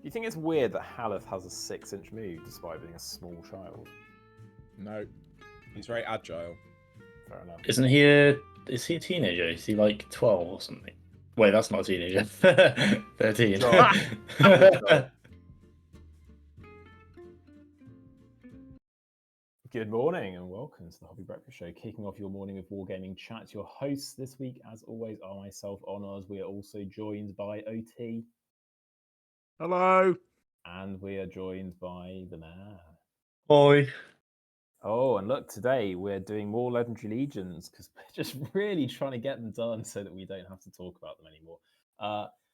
you think it's weird that Haleth has a 6-inch move despite being a small child? No, he's very agile. Fair enough. Isn't he is he a teenager? Is he like 12 or something? Wait, that's not a teenager. 13. Good morning and welcome to the Hobby Breakfast Show, kicking off your morning with Wargaming Chats. Your hosts this week, as always, are myself, Honors. We are also joined by OT. Hello. And we are joined by the man. Boy. Oh, and look, today we're doing more Legendary Legions because we're just really trying to get them done so that we don't have to talk about them anymore.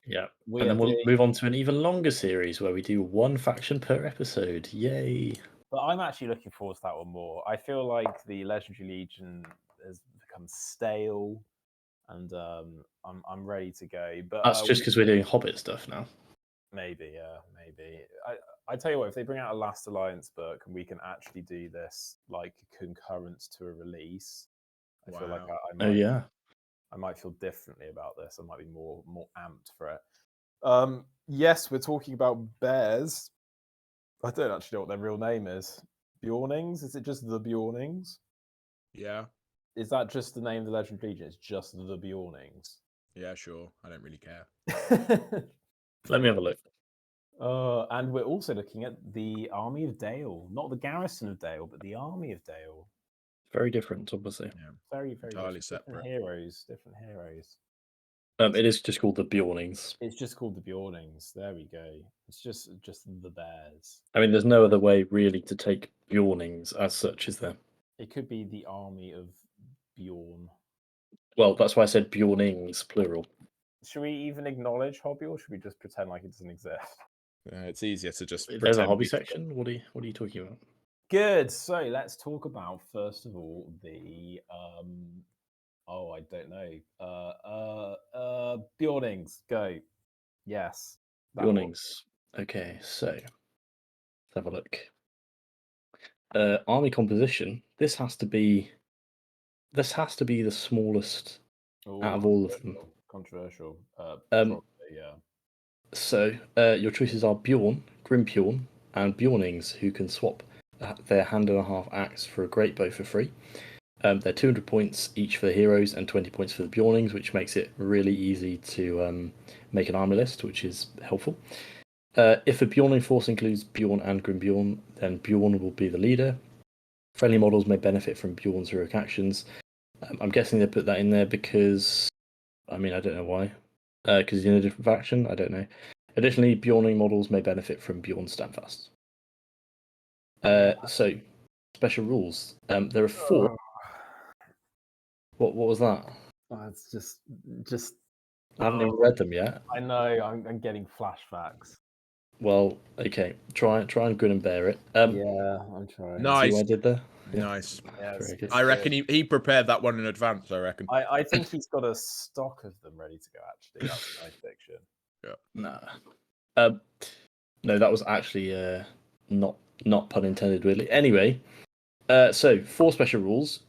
Yeah, and then we'll move on to an even longer series where we do one faction per episode. Yay! But I'm actually looking forward to that one more. I feel like the Legendary Legion has become stale, and I'm ready to go. But that's just because we're doing Hobbit stuff now. Maybe, maybe. I tell you what, if they bring out a Last Alliance book and we can actually do this like concurrent to a release, I feel like I might feel differently about this. I might be more amped for it. Yes, we're talking about bears. I don't actually know what their real name is. Beornings? Is it just the Beornings? Yeah. Is that just the name of the Legendary Legion? It's just the Beornings. Yeah, sure. I don't really care. Let me have a look. And we're also looking at the Army of Dale. Not the Garrison of Dale, but the Army of Dale. Very different, obviously. Yeah. Very entirely separate. Different heroes. It is just called the Beornings. It's just called the Beornings. There we go. It's just the bears. I mean, there's no other way really to take Beornings as such, is there? It could be the Army of Bjorn. Well, that's why I said Beornings, plural. Should we even acknowledge hobby, or should we just pretend like it doesn't exist? It's easier to just. There's a hobby section. What are you talking about? Good. So let's talk about first of all the I don't know. Beornings. Go. Yes. Beornings. Okay, so let's have a look. Army composition. This has to be the smallest out of all of them. Controversial. Yeah. So your choices are Bjorn, Grimphorn, and Beornings, who can swap their hand and a half axe for a great bow for free. They're 200 points each for the heroes and 20 points for the Beornings, which makes it really easy to make an army list, which is helpful. If a Beorning force includes Bjorn and Grimphorn, then Bjorn will be the leader. Friendly models may benefit from Bjorn's heroic actions. I'm guessing they put that in there because, I don't know why. Because he's in a different faction? I don't know. Additionally, Beorning models may benefit from Bjorn's standfast. So, special rules. There are 4. What was that? It's just. I haven't even read them yet. I know. I'm getting flashbacks. Well, okay. Try and grin and bear it. Yeah, I'm trying. Nice. See what I did there? Yeah. Nice. Yes, I reckon he prepared that one in advance. I reckon. I think he's got a stock of them ready to go. Actually, that's my fiction. Yeah. Nah. No, that was actually not pun intended, really. Anyway, so 4 special rules.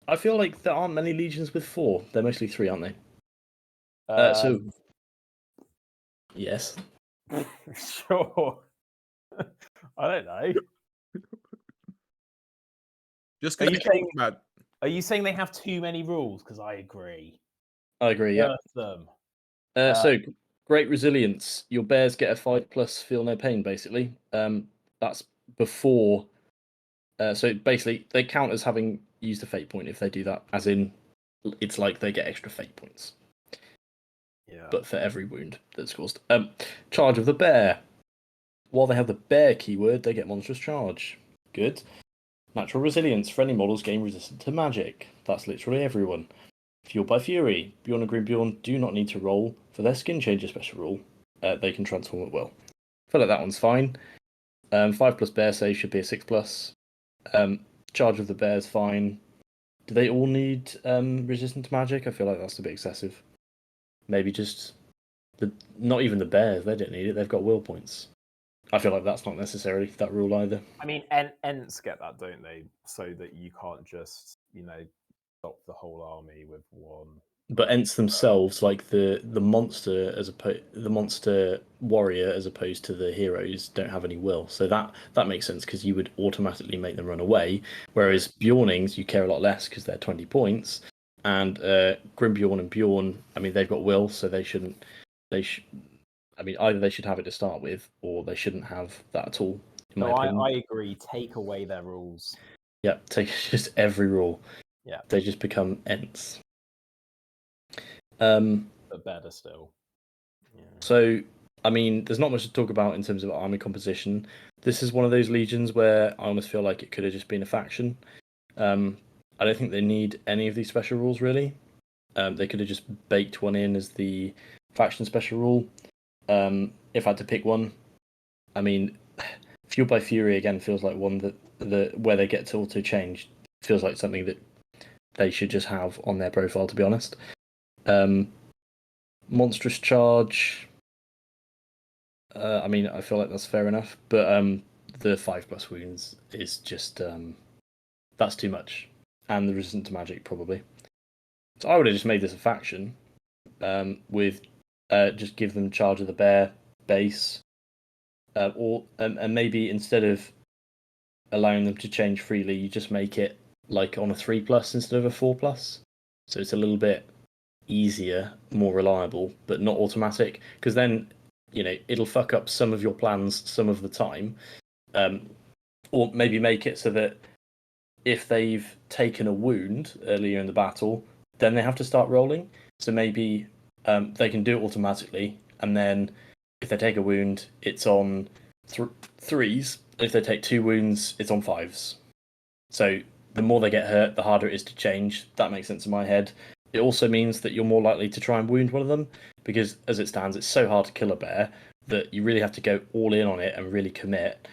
I feel like there aren't many legions with 4. They're mostly 3, aren't they? So yes. Sure. I don't know. Just are you saying they have too many rules? Because I agree. I agree. Yeah. Them. So great resilience. Your bears get a 5+ feel no pain. Basically, that's before. So basically, they count as having used a fate point if they do that. As in, it's like they get extra fate points. Yeah. But for every wound that's caused. Charge of the bear. While they have the bear keyword, they get monstrous charge. Good. Natural resilience. Friendly models gain resistance to magic. That's literally everyone. Fueled by fury. Bjorn and Grimphorn do not need to roll for their skin changer special rule. They can transform at will. I feel like that one's fine. 5+ bear save should be a 6+. Charge of the bear's fine. Do they all need resistance to magic? I feel like that's a bit excessive. Maybe just not even the bears. They don't need it. They've got will points. I feel like that's not necessarily that rule either. I mean, Ents get that, don't they? So that you can't just, stop the whole army with one. But Ents themselves, like the monster the monster warrior as opposed to the heroes, don't have any will. So that makes sense because you would automatically make them run away. Whereas Beornings, you care a lot less because they're 20 points, and Grimbjorn and Bjorn, I mean, they've got will, so they shouldn't. I mean, either they should have it to start with, or they shouldn't have that at all. No, I agree. Take away their rules. Yeah, take just every rule. Yeah, they just become Ents. But better still. Yeah. So, I mean, there's not much to talk about in terms of army composition. This is one of those legions where I almost feel like it could have just been a faction. I don't think they need any of these special rules, really. They could have just baked one in as the faction special rule. If I had to pick one, I mean, Fueled by Fury again feels like one that where they get to auto change feels like something that they should just have on their profile, to be honest. Monstrous Charge. I mean, I feel like that's fair enough, but the 5+ wounds is just that's too much, and the resistant to magic probably. So I would have just made this a faction, with just give them charge of the bear base, or and maybe instead of allowing them to change freely, you just make it like on a 3+ instead of a 4+. So it's a little bit easier, more reliable, but not automatic. Because then, it'll fuck up some of your plans some of the time, or maybe make it so that if they've taken a wound earlier in the battle, then they have to start rolling. So maybe they can do it automatically, and then if they take a wound, it's on 3s. If they take 2 wounds, it's on 5s. So the more they get hurt, the harder it is to change. That makes sense in my head. It also means that you're more likely to try and wound one of them, because as it stands, it's so hard to kill a bear that you really have to go all in on it and really commit,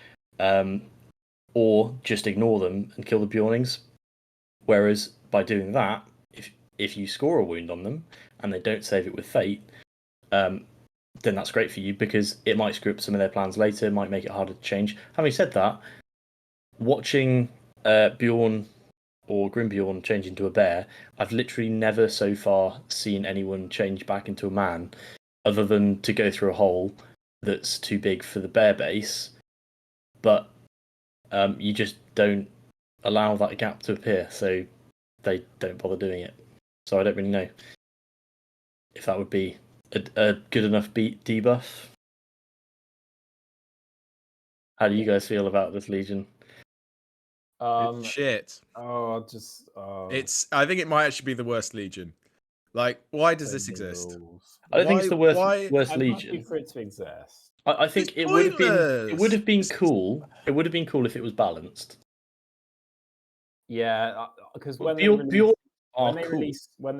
or just ignore them and kill the Beornings. Whereas by doing that, if you score a wound on them and they don't save it with fate, then that's great for you, because it might screw up some of their plans later, might make it harder to change. Having said that, watching Bjorn or Grimbjorn change into a bear, I've literally never so far seen anyone change back into a man, other than to go through a hole that's too big for the bear base, but you just don't allow that gap to appear, so they don't bother doing it. So I don't really know if that would be a good enough debuff. How do you guys feel about this Legion? It's shit. I think it might actually be the worst Legion. Like, why does this exist? I don't think it's the worst Legion. I'm happy for it to exist. I think it would have been. It would have been cool. It would have been cool if it was balanced. Yeah, because when they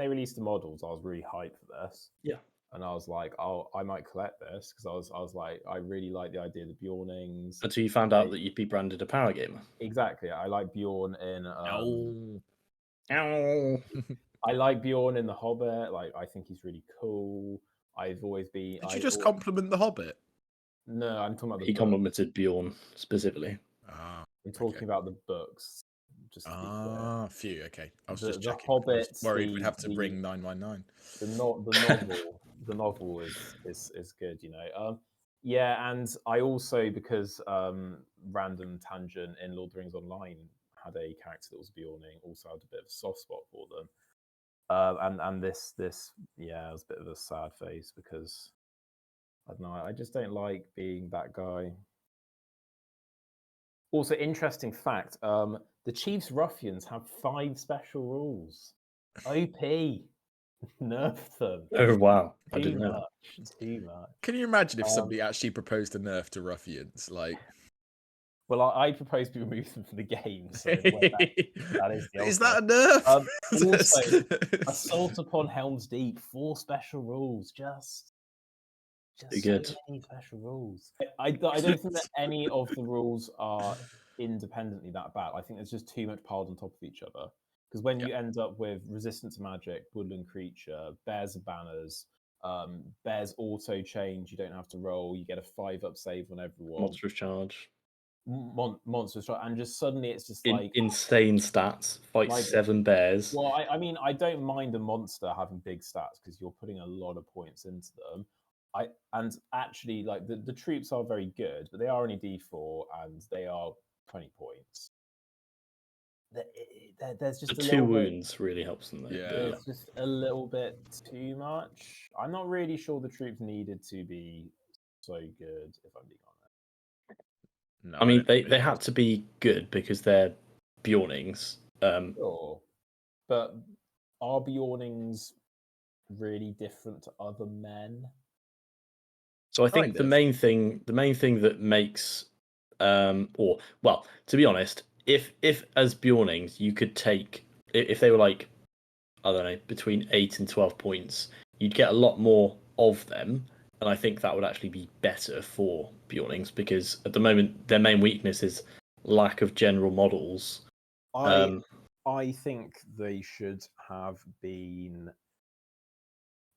released the models, I was really hyped for this. Yeah, and I was like, oh, I might collect this, because I was like, I really like the idea of the Beornings. Until you found out that you'd be branded a power gamer. Exactly, I like Bjorn in. Ow. I like Bjorn in The Hobbit. Like, I think he's really cool. I've always been. Did you just compliment The Hobbit? No, I'm talking about He complimented Bjorn specifically. I'm talking about the books. Just phew. Okay, I was just checking. The Hobbit. I was worried we'd have to bring 919. The novel is good, Yeah, and I also, because random tangent, in Lord of the Rings Online had a character that was Beorning, also had a bit of a soft spot for them. And this yeah, it was a bit of a sad face, because I don't know, I just don't like being that guy. Also, interesting fact, the Chiefs Ruffians have 5 special rules. OP. Nerf them. Oh wow, I didn't know. Too much. Can you imagine if somebody actually proposed a nerf to Ruffians? Like, well, I propose to remove them from the game. So that is the is that a nerf? Also, Assault upon Helm's Deep, 4 special rules. Just so many special rules. I don't think that any of the rules are independently that bad. I think there's just too much piled on top of each other. Because when you end up with resistance to magic, woodland creature, bears are banners, bears auto change, you don't have to roll, you get a 5+ save on everyone. Monstrous charge. monster strike, and just suddenly it's just insane stats. Fight 7 bears. Well, I mean, I don't mind a monster having big stats because you're putting a lot of points into them. And actually, like the troops are very good, but they are only D4 and they are 20 points. There's just the a 2 wounds really helps them though. Yeah, it's just a little bit too much. I'm not really sure the troops needed to be so good, if I'm being honest. No, I mean, they had to be good because they're Beornings. Sure, but are Beornings really different to other men? So I think the main thing that makes, or well, to be honest, if as Beornings you could take, if they were like, I don't know, between 8 and 12 points, you'd get a lot more of them, and I think that would actually be better for Beornings because at the moment their main weakness is lack of general models. I think they should have been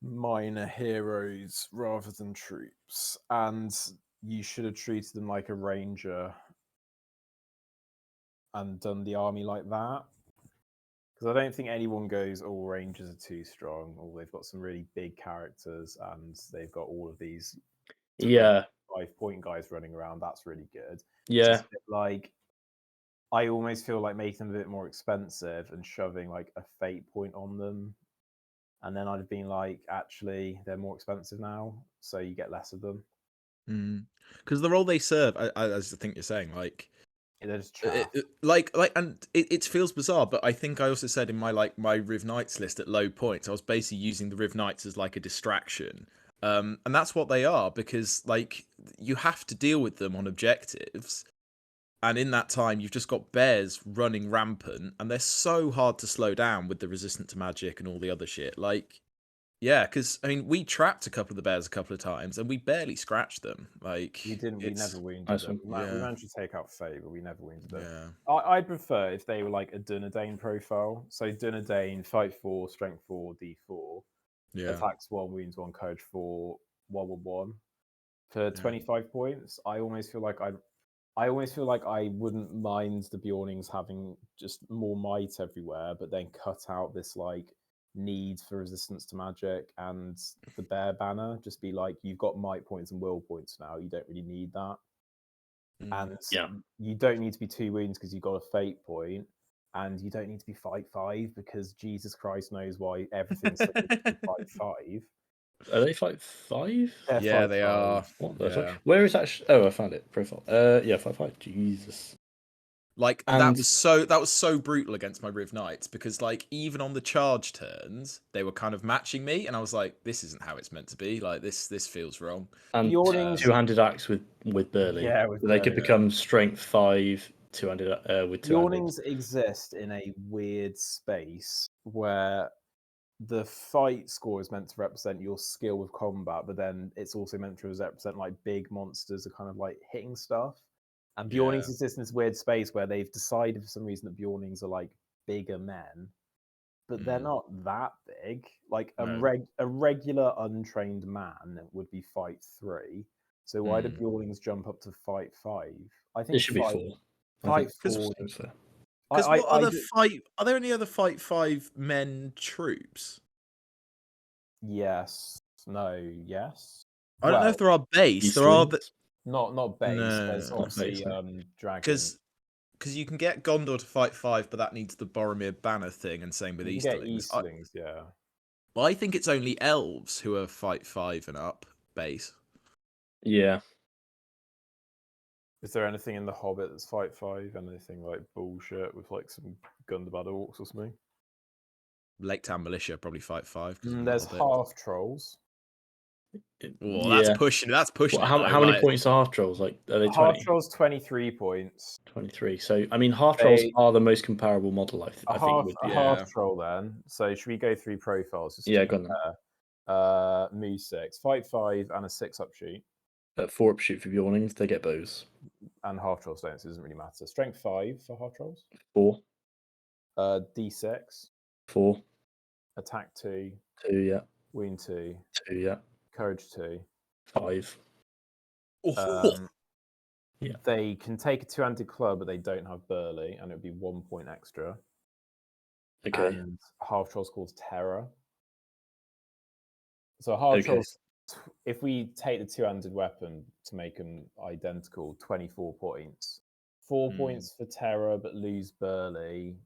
minor heroes rather than troops, and you should have treated them like a ranger and done the army like that. Because I don't think anyone goes, "Oh, rangers are too strong," or they've got some really big characters and they've got all of these 5-point guys running around. That's really good. Yeah, it's a bit like I almost feel like making them a bit more expensive and shoving like a fate point on them. And then I'd have been like, actually, they're more expensive now, so you get less of them. Because the role they serve, as I think you're saying, like, they're just chaff. And it feels bizarre, but I think I also said in my Riv Knights list at low points, I was basically using the Riv Knights as like a distraction. And that's what they are, because like you have to deal with them on objectives. And in that time, you've just got bears running rampant, and they're so hard to slow down with the resistant to magic and all the other shit. Like, yeah, because I mean, we trapped a couple of the bears a couple of times, and we barely scratched them. Like, we didn't. We never wounded them. We managed to take out Faye, but we never wounded them. Yeah. I'd prefer if they were like a Dunedain profile. So Dunedain, fight 4, strength 4, D4, attacks 1, wounds 1, courage 4, 1/1 for 25 points. I almost feel like I wouldn't mind the Beornings having just more might everywhere, but then cut out this like need for resistance to magic, and the bear banner just be like, you've got might points and will points now. You don't really need that, and you don't need to be 2 wounds because you've got a fate point, and you don't need to be fight 5 because Jesus Christ knows why everything's fight 5. Are they fight 5? Yeah, they are. What? Where is that? Oh, I found it. Profile. Yeah, fight 5. Jesus. Like that was so brutal against my Riv Knights, because like even on the charge turns they were kind of matching me, and I was like, this isn't how it's meant to be. Like this feels wrong. And two-handed axe with Burley. Yeah, they could become strength 5 2-handed with 2-handed. Beornings exist in a weird space where the fight score is meant to represent your skill with combat, but then it's also meant to represent like big monsters are kind of like hitting stuff. And Beornings exist in this weird space where they've decided for some reason that Beornings are like bigger men, but they're not that big. Like a regular untrained man would be fight 3. So why do Beornings jump up to fight 5? I think it should be 4. Fight 4. Because are there any other fight 5 men troops? Yes. No. Yes. I don't know if there are base. There are not base. No, there's obviously dragons. Because you can get Gondor to fight 5, but that needs the Boromir banner thing, and same with Easterlings. Yeah. Well, I think it's only elves who are fight 5 and up base. Yeah. Is there anything in the Hobbit that's fight 5? Anything like bullshit with like some Gundabad orcs or something? Lake Town Militia probably fight 5. There's half trolls. That's pushing. That's pushing. How many points are half trolls? Like, are they 20? Half trolls 23 points. 23. So I mean, half trolls are the most comparable model. I think. Half troll then. So should we go through profiles? Yeah, go on. Mu 6, fight 5, and a 6 upshoot. 4 upshoot for Beornings. They get bows. And half trolls don't, so it doesn't really matter. Strength 5 for half trolls. 4. D6. 4. Attack 2. 2, yeah. Wound 2. 2, yeah. Courage 2. 5. Yeah. They can take a 2-handed club, but they don't have Burley, and it would be 1 point extra. Okay. And half trolls called Terror. So half trolls, if we take the 2-handed weapon to make them identical, 24 points. 4 points for Terror, but lose Burley.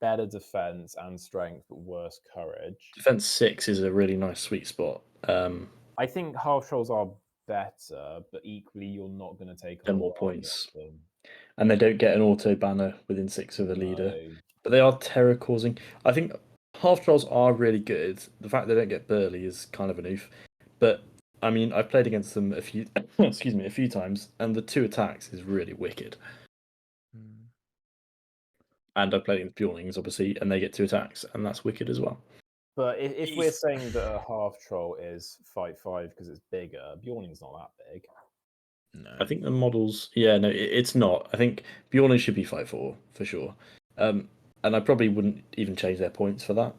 Better defense and strength, but worse courage. Defense 6 is a really nice sweet spot. I think half trolls are better, but equally you're not going to take 10 a more lot points. of them. And they don't get an auto banner within 6 of the leader. But they are terror causing. I think half trolls are really good. The fact they don't get Burley is kind of an oof. But I mean, I've played against them a few times, and the 2 attacks is really wicked. And I've played against Beornings, obviously, and they get 2 attacks, and that's wicked as well. But if we're saying that a half troll is fight 5 because it's bigger, Beorning's not that big. No. I think the models, it's not. I think Beorning should be fight 4 for sure. And I probably wouldn't even change their points for that.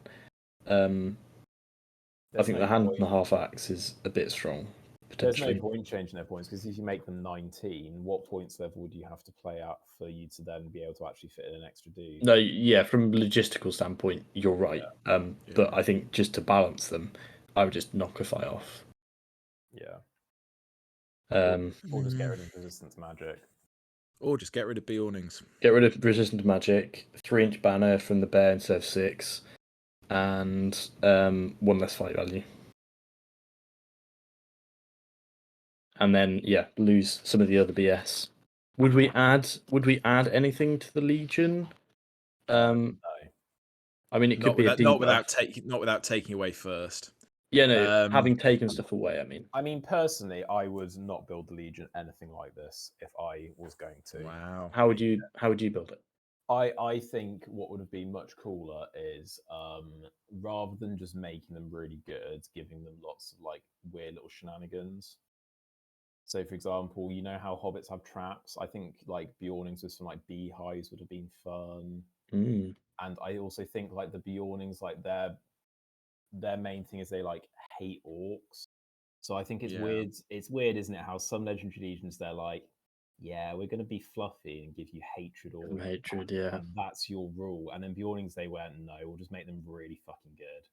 I think the hand and the half axe is a bit strong. Potentially. There's no point changing their points because if you make them 19, what points level would you have to play at for you to then be able to actually fit in an extra dude? No, yeah, from a logistical standpoint, you're right. Yeah. But I think just to balance them, I would just knock a fight off. Yeah. Or just get rid of resistance magic. Or just get rid of Beornings. Get rid of resistant magic, 3-inch banner from the bear instead of 6, and 1 less fight value. And then lose some of the other BS. Would we add anything to the Legion? No. I mean, it could be a debuff. Not without taking away first. Yeah, no, having taken stuff away, I mean, personally, I would not build the Legion anything like this if I was going to. Wow. How would you build it? I think what would have been much cooler is rather than just making them really good, giving them lots of like weird little shenanigans. So, for example, you know how hobbits have traps? I think like Beornings with some like beehives would have been fun. And I also think like the Beornings, like their main thing is they like hate orcs. So I think it's weird. It's weird, isn't it? How some legendary legions they're like, yeah, we're going to be fluffy and give you hatred or hatred, yeah. And that's your rule. And then Beornings they went, no, we'll just make them really fucking good.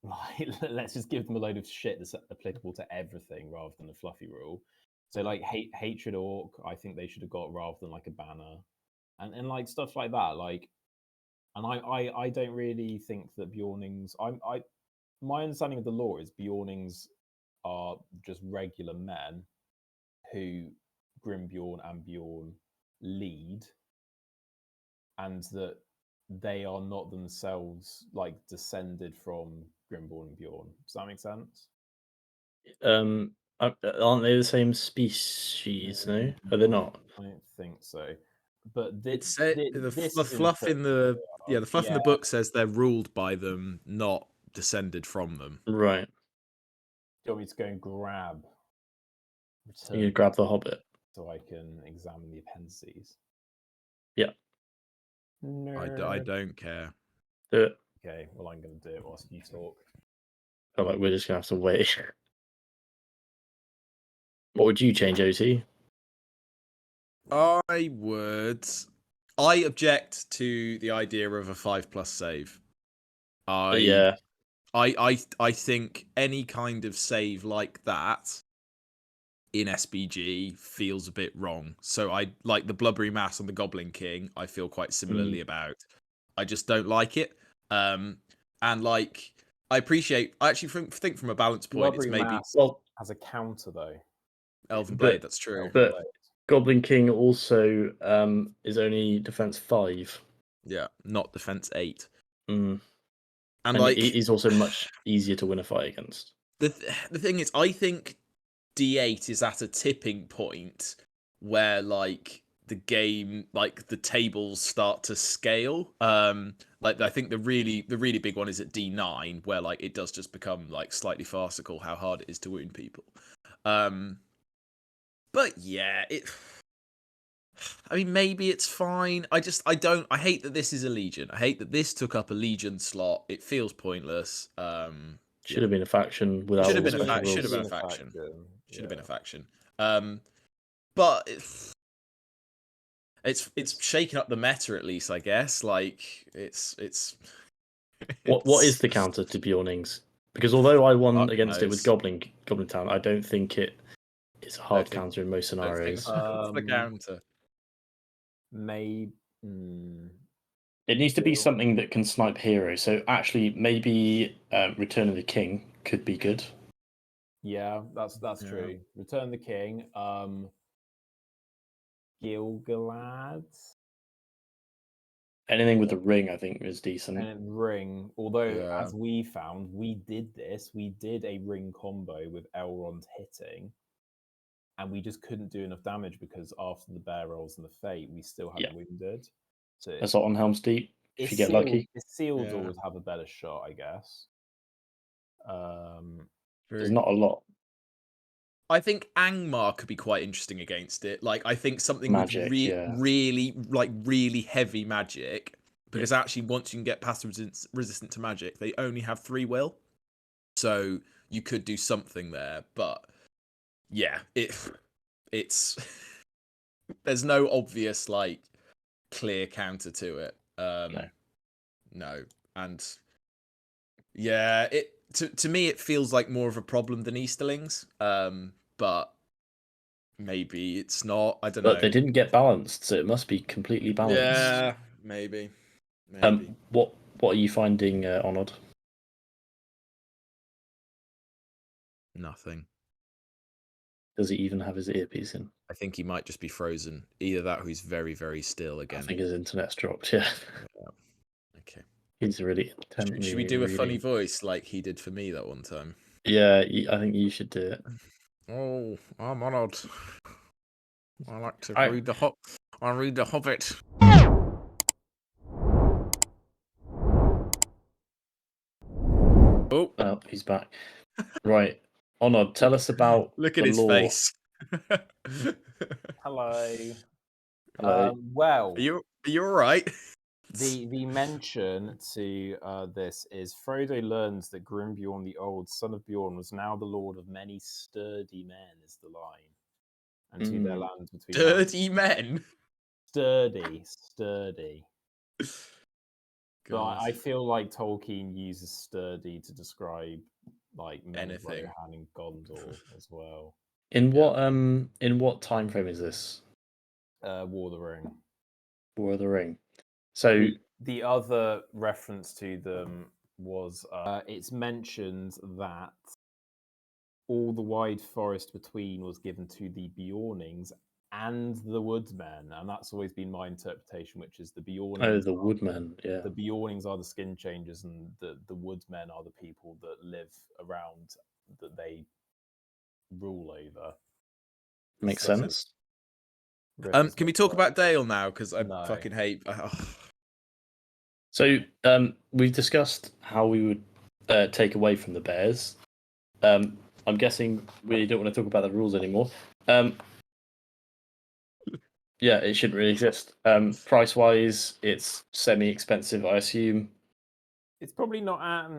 Like, let's just give them a load of shit that's applicable to everything rather than a fluffy rule. So like hatred orc, I think they should have got rather than like a banner, and like stuff like that. Like, and I don't really think that Beornings. My understanding of the lore is Beornings are just regular men who Grimbeorn and Bjorn lead, and that they are not themselves like descended from Grimbeorn and Bjorn. Does that make sense? Aren't they the same species? No, are they not? I don't think so. But the fluff in the in the book says they're ruled by them, not descended from them. Right. Do you want me to go and grab? You grab the Hobbit so I can examine the appendices. Yeah. I don't care. Do it. Okay, well I'm going to do it whilst you talk. I feel like we're just going to have to wait. What would you change, OT? I object to the idea of a 5+ save. I think any kind of save like that in SBG feels a bit wrong. So I like the Blubbery Mass on the Goblin King. I feel quite similarly about. I just don't like it. And like I actually think from a balance point, Blubbery it's maybe Mass has a counter though. Elven Blade. That's true. But Goblin King also is only defense 5. Yeah, not defense 8. And like he's also much easier to win a fight against. The thing is, I think D8 is at a tipping point where like the game, like the tables start to scale. Like I think the really big one is at D9, where like it does just become like slightly farcical how hard it is to wound people. But yeah, I mean, maybe it's fine. I hate that this is a Legion. I hate that this took up a Legion slot. It feels pointless. Should have been a faction without. Should have been a faction. but it's shaking up the meta at least, I guess. Like it's what is the counter to Beornings? Because although I won against it with knows. Goblin Town, I don't think it's a hard counter in most scenarios. That's the counter. Maybe It needs to be something that can snipe heroes. So actually, maybe Return of the King could be good. Yeah, that's true. Return the King. Gilgalad. Anything with the ring, I think, is decent. And ring. Although, as we found, we did a ring combo with Elrond hitting, and we just couldn't do enough damage because after the bear rolls and the fate, we still had wounded. So Assault on Helm's Deep. If you get lucky, sealed always have a better shot, I guess. There's not a lot. I think Angmar could be quite interesting against it. Like, I think something magic, with really heavy magic, because actually once you can get past resistant to magic, they only have 3 will, so you could do something there. But yeah, it's there's no obvious like clear counter to it. No, and yeah, to me it feels like more of a problem than Easterlings. But maybe it's not. I don't know. But they didn't get balanced, so it must be completely balanced. Yeah, maybe. What are you finding, Onod? Nothing. Does he even have his earpiece in? I think he might just be frozen. Either that or he's very, very still again. I think his internet's dropped, yeah. Okay. He's really intently Should we do a funny voice like he did for me that one time? Yeah, I think you should do it. Oh, I'm Onod. I like to read the I read the Hobbit. Oh, he's back. Right. Onod, tell us about Look at his face. Hello. Hello. Well, are you all right? The mention to this is Frodo learns that Grimbeorn the Old, son of Beorn, was now the lord of many sturdy men, is the line. And to their land between sturdy men. Sturdy. But I feel like Tolkien uses sturdy to describe like men of Rohan and Gondor as well. In what time frame is this? War of the Ring. War of the Ring. So the other reference to them was it's mentioned that all the wide forest between was given to the Beornings and the Woodsmen, and that's always been my interpretation, which is the Beornings. Oh, the Woodmen, yeah. The Beornings are the skin changers, and the Woodsmen are the people that live around that they rule over. Makes sense. Can we talk about Dale now? Because I fucking hate. So we've discussed how we would take away from the bears. I'm guessing we don't want to talk about the rules anymore. Yeah, it shouldn't really exist. Price-wise, it's semi-expensive, I assume. It's probably not.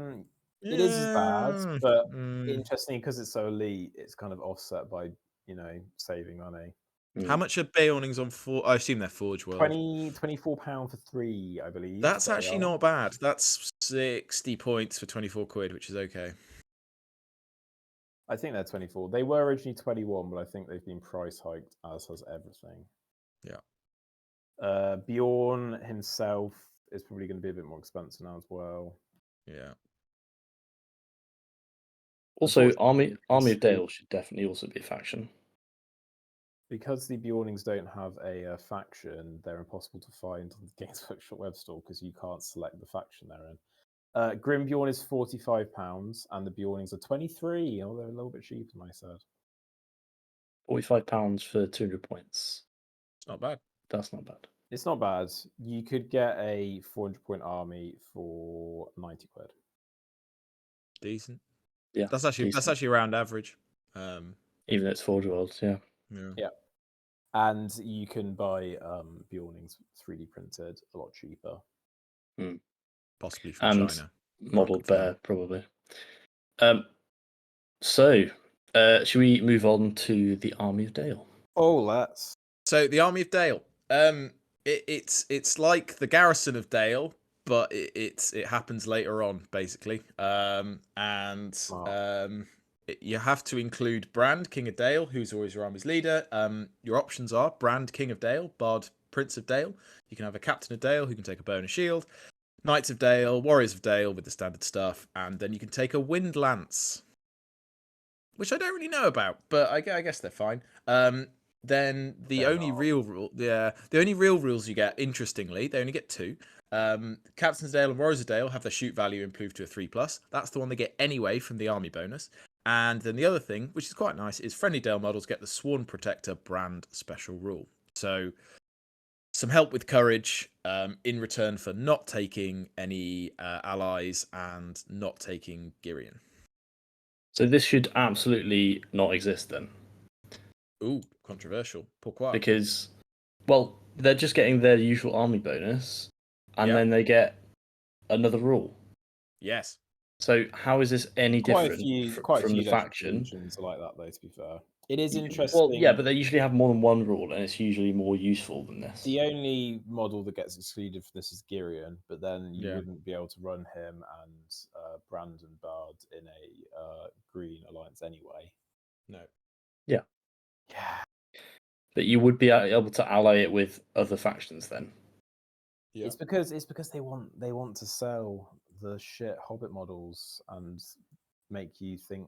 It is as bad, but interestingly, because it's so elite, it's kind of offset by saving money. How much are Beornings on for? I assume they're Forge World. £24 for 3, I believe. That's actually not bad. That's 60 points for 24 quid, which is okay. I think they're 24. They were originally 21, but I think they've been price hiked, as has everything. Yeah. Beorn himself is probably going to be a bit more expensive now as well. Yeah. Also, Army of Dale should definitely also be a faction. Because the Beornings don't have a faction, they're impossible to find on the Games Workshop web store because you can't select the faction they're in. Grimbeorn is £45 and the Beornings are 23. Oh, they're a little bit cheaper than I said. £45 for 200 points. It's not bad. That's not bad. It's not bad. You could get a 400-point army for 90 quid. Decent. Yeah, that's actually around average. Even though it's Forge World, yeah. Yeah. And you can buy Beornings 3D printed a lot cheaper. Possibly from China. Modelled bear, probably. So, should we move on to the Army of Dale? Oh, let's. So the Army of Dale. It's like the Garrison of Dale, but it happens later on, basically. You have to include Brand, King of Dale, who's always your army's leader. Your options are Brand, King of Dale, Bard, Prince of Dale. You can have a Captain of Dale who can take a bow and a shield, Knights of Dale, Warriors of Dale with the standard stuff, and then you can take a Wind Lance, which I don't really know about, but I guess they're fine. Then the only real rules you get, interestingly, they only get 2. Captains of Dale and Warriors of Dale have their shoot value improved to a 3+. That's the one they get anyway from the army bonus. And then the other thing, which is quite nice, is friendly Dale models get the Sworn Protector Brand special rule. So some help with courage in return for not taking any allies and not taking Girion. So this should absolutely not exist then. Ooh, controversial. Pourquoi? Because, well, they're just getting their usual army bonus, and then they get another rule. Yes. So how is this any different from the faction? Are like that, though. To be fair, it is interesting. Well, yeah, but they usually have more than one rule, and it's usually more useful than this. The only model that gets excluded for this is Girion, but then you wouldn't be able to run him and Brand and Bard in a green alliance anyway. No. Yeah. Yeah. But you would be able to ally it with other factions then. Yeah. It's because they want to sell the shit Hobbit models and make you think.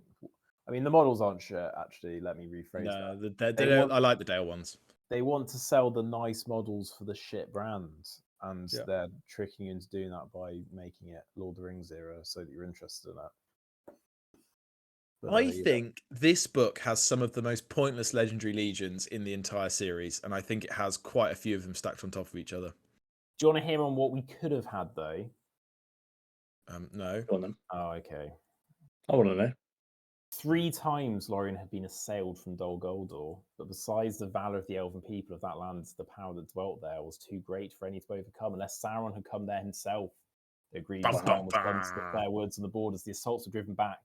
I mean, the models aren't shit. Actually, let me rephrase that. I like the Dale ones. They want to sell the nice models for the shit brands, and they're tricking you into doing that by making it Lord of the Rings era, so that you're interested in it. But I think this book has some of the most pointless legendary legions in the entire series, and I think it has quite a few of them stacked on top of each other. Do you want to hear on what we could have had, though? No. Go on then. Oh, okay. I want to know. 3 times Lorien had been assailed from Dol Guldur, but besides the valour of the elven people of that land, the power that dwelt there was too great for any to overcome, unless Sauron had come there himself. The agreed Sauron was done to the fair woods on the borders. The assaults were driven back.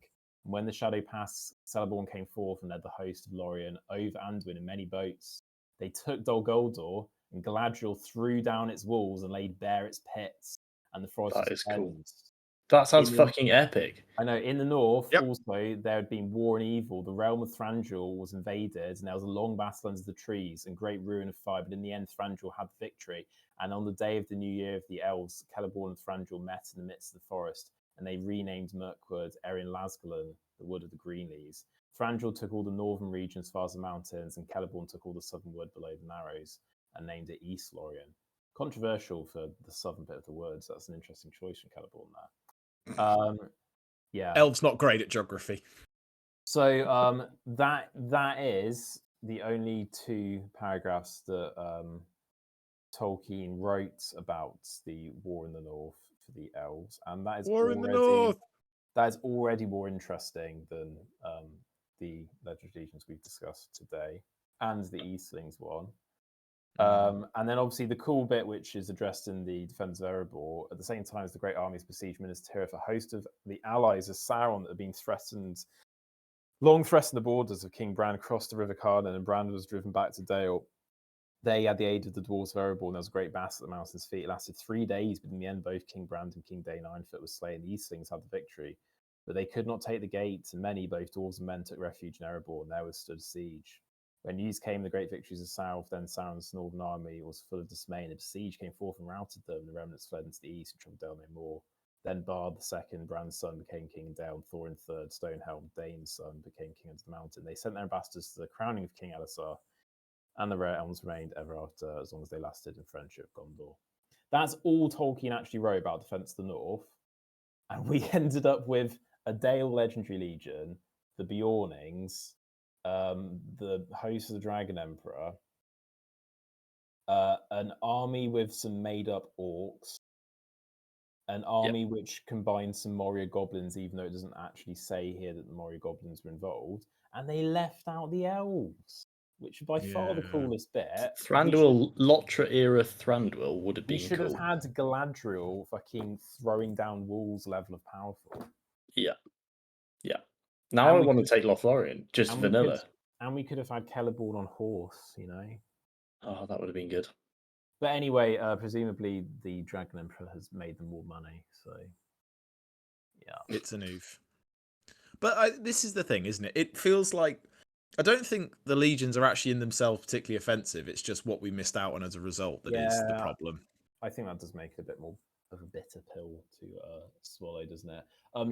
And when the shadow passed, Celeborn came forth and led the host of Lorien over Anduin in many boats. They took Dol Guldur, and Galadriel threw down its walls and laid bare its pits, and the forest was cleansed. That sounds fucking epic. I know. In the north, also, there had been war and evil. The realm of Thranduil was invaded, and there was a long battle under the trees and great ruin of fire. But in the end, Thranduil had the victory. And on the day of the new year of the elves, Celeborn and Thranduil met in the midst of the forest, and they renamed Mirkwood Erin Lasgalon, the wood of the Greenlees. Thranduil took all the northern region as far as the mountains, and Celeborn took all the southern wood below the Narrows and named it East Lorien. Controversial for the southern bit of the woods. That's an interesting choice from Celeborn there. Yeah. Elves not great at geography. So that is the only 2 paragraphs that Tolkien wrote about the war in the north for the elves, and that is in the north. That is already more interesting than the Legend of Legions we've discussed today and the Eastlings one. And then obviously the cool bit, which is addressed in the Defenders of Erebor, at the same time as the great armies besieged Minas Tirith, a host of the allies of Sauron that had been long threatened the borders of King Bran, crossed the River Carden, and Bran was driven back to Dale. They had the aid of the dwarves of Erebor, and there was a great battle at the mountain's feet. It lasted 3 days, but in the end, both King Brand and King Day Ninefoot were slain. The Eastlings had the victory, but they could not take the gates, and many, both dwarves and men, took refuge in Erebor, and there withstood siege. When news came the great victories of South, then Sauron's northern army was full of dismay, and the besieged came forth and routed them, and the remnants fled into the east and troubled Dale no more. Then Bard II, Bran's son, became king in Dale, and Thorin III, Stonehelm, Dane's son, became king under the mountain. They sent their ambassadors to the crowning of King Elisar, and the realms remained ever after, as long as they lasted in friendship of Gondor. That's all Tolkien actually wrote about Defense of the North, and we ended up with a Dale Legendary Legion, the Beornings, the host of the Dragon Emperor, an army with some made-up orcs, an army which combines some Moria goblins, even though it doesn't actually say here that the Moria goblins were involved, and they left out the elves, which are by far the coolest bit. Thranduil, Lotra era Thranduil would have been cool. We should have had Galadriel fucking throwing down walls level of powerful. Yeah. Now I want to take Lothlorien, just vanilla. And we could have had Celeborn on horse, you know. Oh, that would have been good. But anyway, presumably the Dragon Emperor has made them more money, so yeah, it's an oof. But this is the thing, isn't it? It feels like I don't think the legions are actually in themselves particularly offensive. It's just what we missed out on as a result that is the problem. I think that does make it a bit more of a bitter pill to swallow, doesn't it?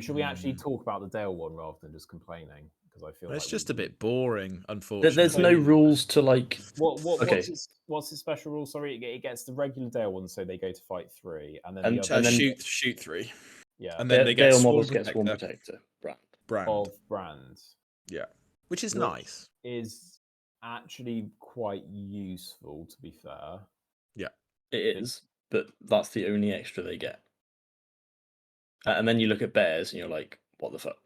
Should we actually talk about the Dale one rather than just complaining? Because I feel it's like just a bit boring, unfortunately. There's no rules to like. What's his special rule? Sorry, it gets the regular Dale one, so they go to fight 3, and then and then shoot 3. Yeah, and then they get Dale Swarm models Protector, get Swarm Protector brand. of brands. Yeah, which is nice. Is actually quite useful, to be fair. Yeah, it is, but that's the only extra they get. And then you look at bears and you're like, what the fuck?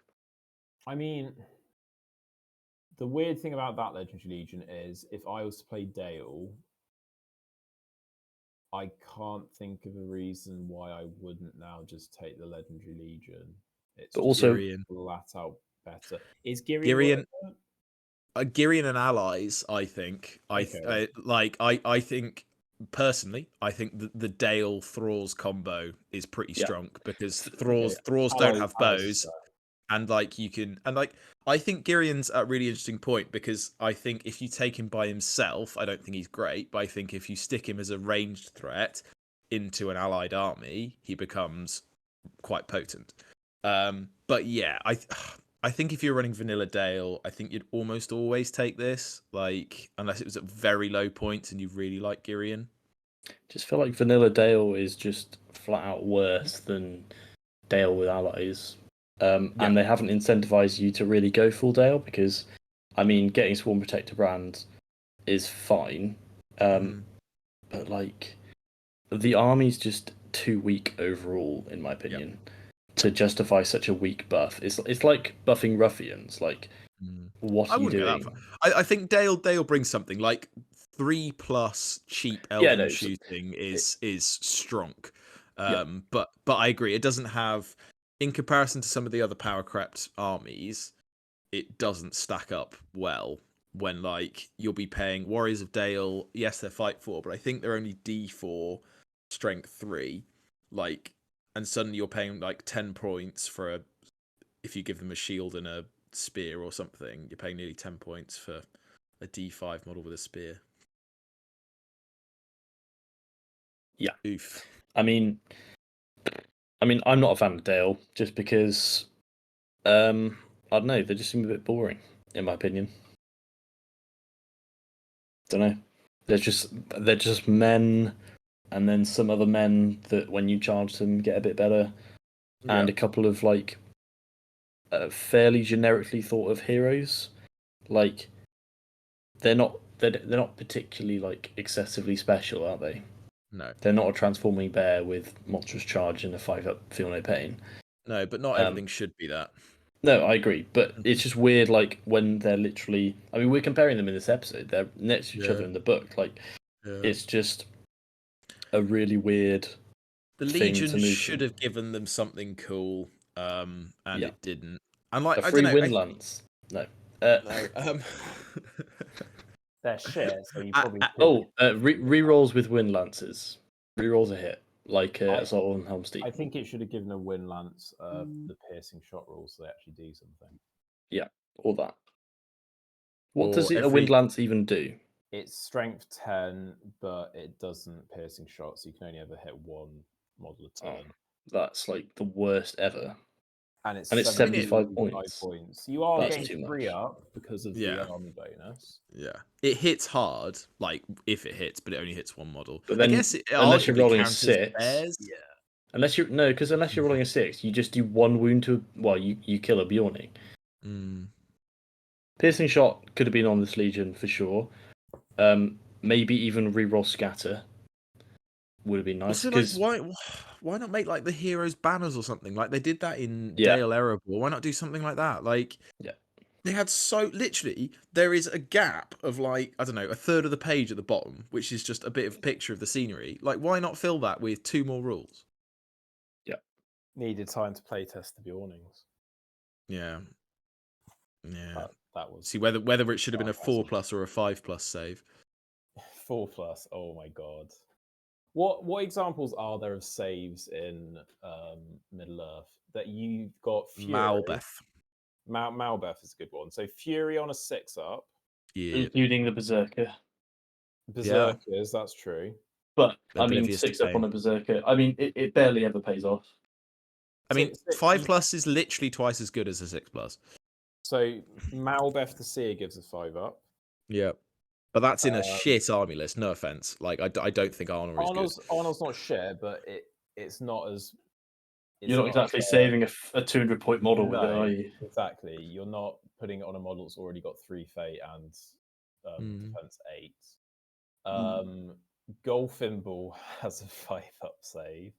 I mean, the weird thing about that Legendary Legion is if I was to play Dale, I can't think of a reason why I wouldn't now just take the Legendary Legion. It's but also Girion. Flat out better. Is Girion Girion and allies? I think. I think personally, I think the Dale Thralls combo is pretty strong because Thralls don't have bows. And you can, I think Girion's a really interesting point because I think if you take him by himself, I don't think he's great, but I think if you stick him as a ranged threat into an allied army, he becomes quite potent. But yeah, I think if you're running vanilla Dale, I think you'd almost always take this, unless it was at very low points and you really like Girion. Just feel like vanilla Dale is just flat out worse than Dale with allies. And they haven't incentivized you to really go full Dale because, I mean, getting Swarm Protector brand is fine. But the army's just too weak overall, in my opinion, to justify such a weak buff. It's like buffing ruffians. What are you doing? I think Dale brings something 3+ cheap elven shooting is strong. But I agree, it doesn't have, in comparison to some of the other power crept armies, it doesn't stack up well when you'll be paying Warriors of Dale. Yes, they're fight 4, but I think they're only D4 strength 3. And suddenly you're paying 10 points for if you give them a shield and a spear or something, you're paying nearly 10 points for a D5 model with a spear. Yeah. Oof. I mean, I'm not a fan of Dale just because, I don't know, they just seem a bit boring, in my opinion. Don't know. They're just men, and then some other men that when you charge them get a bit better, and a couple of fairly generically thought of heroes. They're not particularly excessively special, are they? No, they're not a transforming bear with monstrous charge and a 5-up feel no pain. No, but not everything should be that. No, I agree, but it's just weird. When they're literally, I mean, we're comparing them in this episode. They're next to each other in the book. It's just a really weird. The Legion should have given them something cool, and it didn't. And a free wind lance. No. No. They're shit, so you probably rerolls with wind lances. Rerolls a hit, Assault on Helm Steep. I think it should have given a wind lance the piercing shot rules so they actually do something. Yeah, all that. What does a wind lance even do? It's strength 10, but it doesn't piercing shot, so you can only ever hit one model a turn. That's the worst ever. And it's 75 points. You are getting 3 up because of the army bonus. Yeah, it hits hard, if it hits, but it only hits one model. But then, I guess unless you're rolling a 6, yeah. Unless you're rolling a 6, you just do 1 wound to. Well, you kill a Beorning. Piercing shot could have been on this Legion for sure. Maybe even reroll scatter would have been nice. Also, why not make the heroes banners or something? They did that in Dale Erebor. Why not do something like that? They had literally there is a gap of I don't know, a third of the page at the bottom, which is just a bit of picture of the scenery. Why not fill that with 2 more rules? Yeah. Needed time to playtest the Beornings. Yeah. That was see whether it should have been a 4+ or a 5+ save. 4+. Oh my god. What examples are there of saves in Middle Earth that you've got? Fury. Malbeth is a good one. So Fury on a 6+. Yeah. Including the Berserker. Berserkers, that's true. But I mean, 6+ on a Berserker. I mean, it barely ever pays off. I mean, 5+ is literally twice as good as a 6+. So Malbeth the Seer gives a 5+. Yeah. But that's in a shit army list. No offense. Like I don't think Arnor is good. Arnor's not shit, but it's not as. You're not exactly saving a 200-point model with it, are you? Exactly. You're not putting it on a model that's already got 3 fate and defense 8. Golfinball has a 5+ save.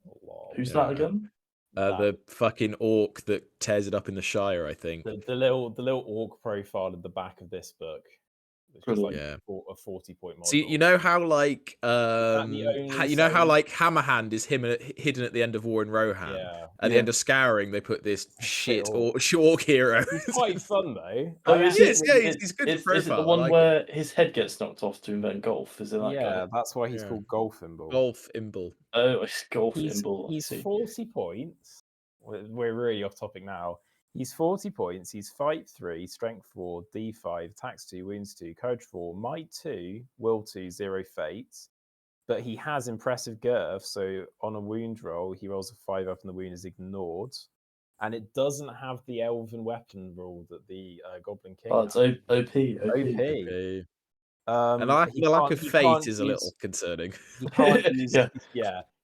Who's that again? The fucking orc that tears it up in the Shire, I think. The little orc profile at the back of this book. It's just like a 40-point model. See, you know how like how like Hammerhand is hidden at the end of War in Rohan. Yeah. At the end of Scouring, they put this shit orc hero. He's quite fun though. He's good profile. Is it the one where his head gets knocked off to invent golf? Is it that guy? Yeah, that's why he's called Golfinball. Golfinball. Oh, it's Golfinball. He's 40 points. We're really off topic now. He's 40 points. He's Fight 3, Strength 4, D5, Attacks 2, Wounds 2, Courage 4, Might 2, Will 2, 0 Fate. But he has impressive girth, so on a wound roll, he rolls a 5 up and the wound is ignored. And it doesn't have the elven weapon rule that the Goblin King has. It's OP. And the lack of fate is a little concerning. He can't use,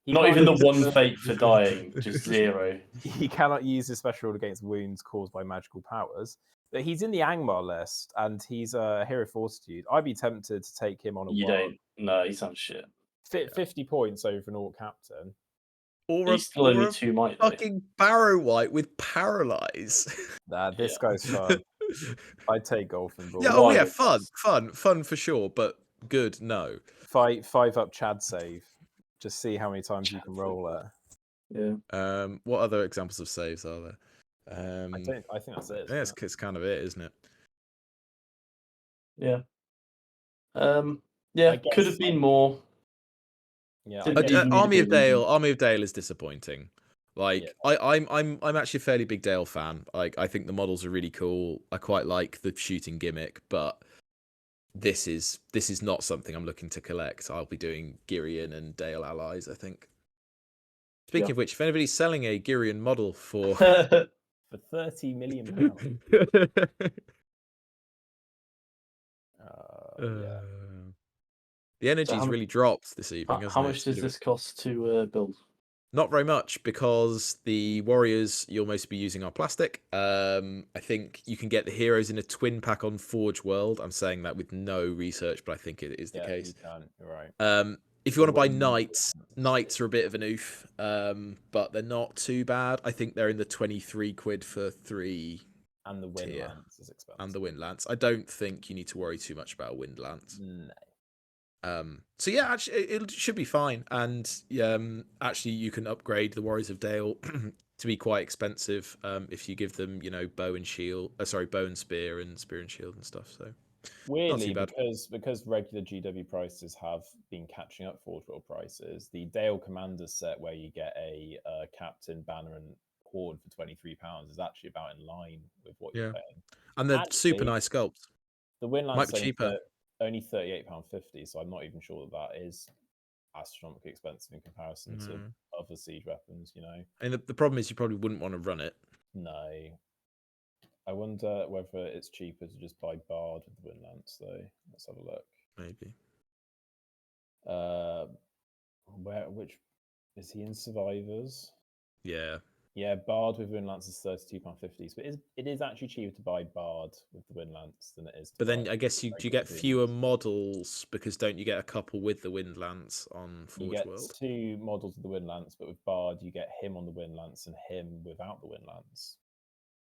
Not even the one fate for dying, just 0. He cannot use his special rule against wounds caused by magical powers. But he's in the Angmar list, and he's a Hero Fortitude. I'd be tempted to take him on a You don't. No, he sounds shit. 50 points over an Orc Captain. He's still only 2 might. Fucking Barrow White with Paralyze. This guy's fun. I'd take Golfinball. Yeah, fun for sure, but good, no. 5+ Chad save. Just see how many times you can roll it. Yeah. What other examples of saves are there? I think that's it. Yeah, it's kind of it, isn't it? Yeah. Could have been more. Yeah. Army of Dale is disappointing. Like I'm actually a fairly big Dale fan. Like I think the models are really cool. I quite like the shooting gimmick, but this is not something I'm looking to collect. I'll be doing Girion and Dale allies, I think. Speaking of which, if anybody's selling a Girion model for for £30 million. The energy's really dropped this evening. How much does this cost to build? Not very much, because the warriors you'll mostly be using are plastic. I think you can get the heroes in a twin pack on Forge World. I'm saying that with no research, but I think it is the case. You can. You're right. If you want to buy knights are a bit of an oof, but they're not too bad. I think they're in the 23 quid for 3. And the Wind Lance is expensive. And the Wind Lance. I don't think you need to worry too much about a Wind Lance. No. So yeah, actually, it should be fine. And actually, you can upgrade the Warriors of Dale to be quite expensive if you give them, bow and shield. Bow and spear and shield and stuff. So weirdly, because regular GW prices have been catching up Forge World prices, the Dale Commander set where you get a Captain, Banner, and Horde for £23 is actually about in line with what you're paying. And they're super nice sculpts. The Windlands might be cheaper. Only £38.50, so I'm not even sure that is astronomically expensive in comparison to other siege weapons, And the problem is you probably wouldn't want to run it. No. I wonder whether it's cheaper to just buy Bard with the Windlance, though. Let's have a look. Maybe. Which is he in Survivors? Yeah. Yeah, Bard with Windlance is £32.50, but it is actually cheaper to buy Bard with the Windlance than it is. But then I guess you get fewer models, because don't you get a couple with the Windlance on Forge World? You get 2 models with the Windlance, but with Bard you get him on the Windlance and him without the Windlance.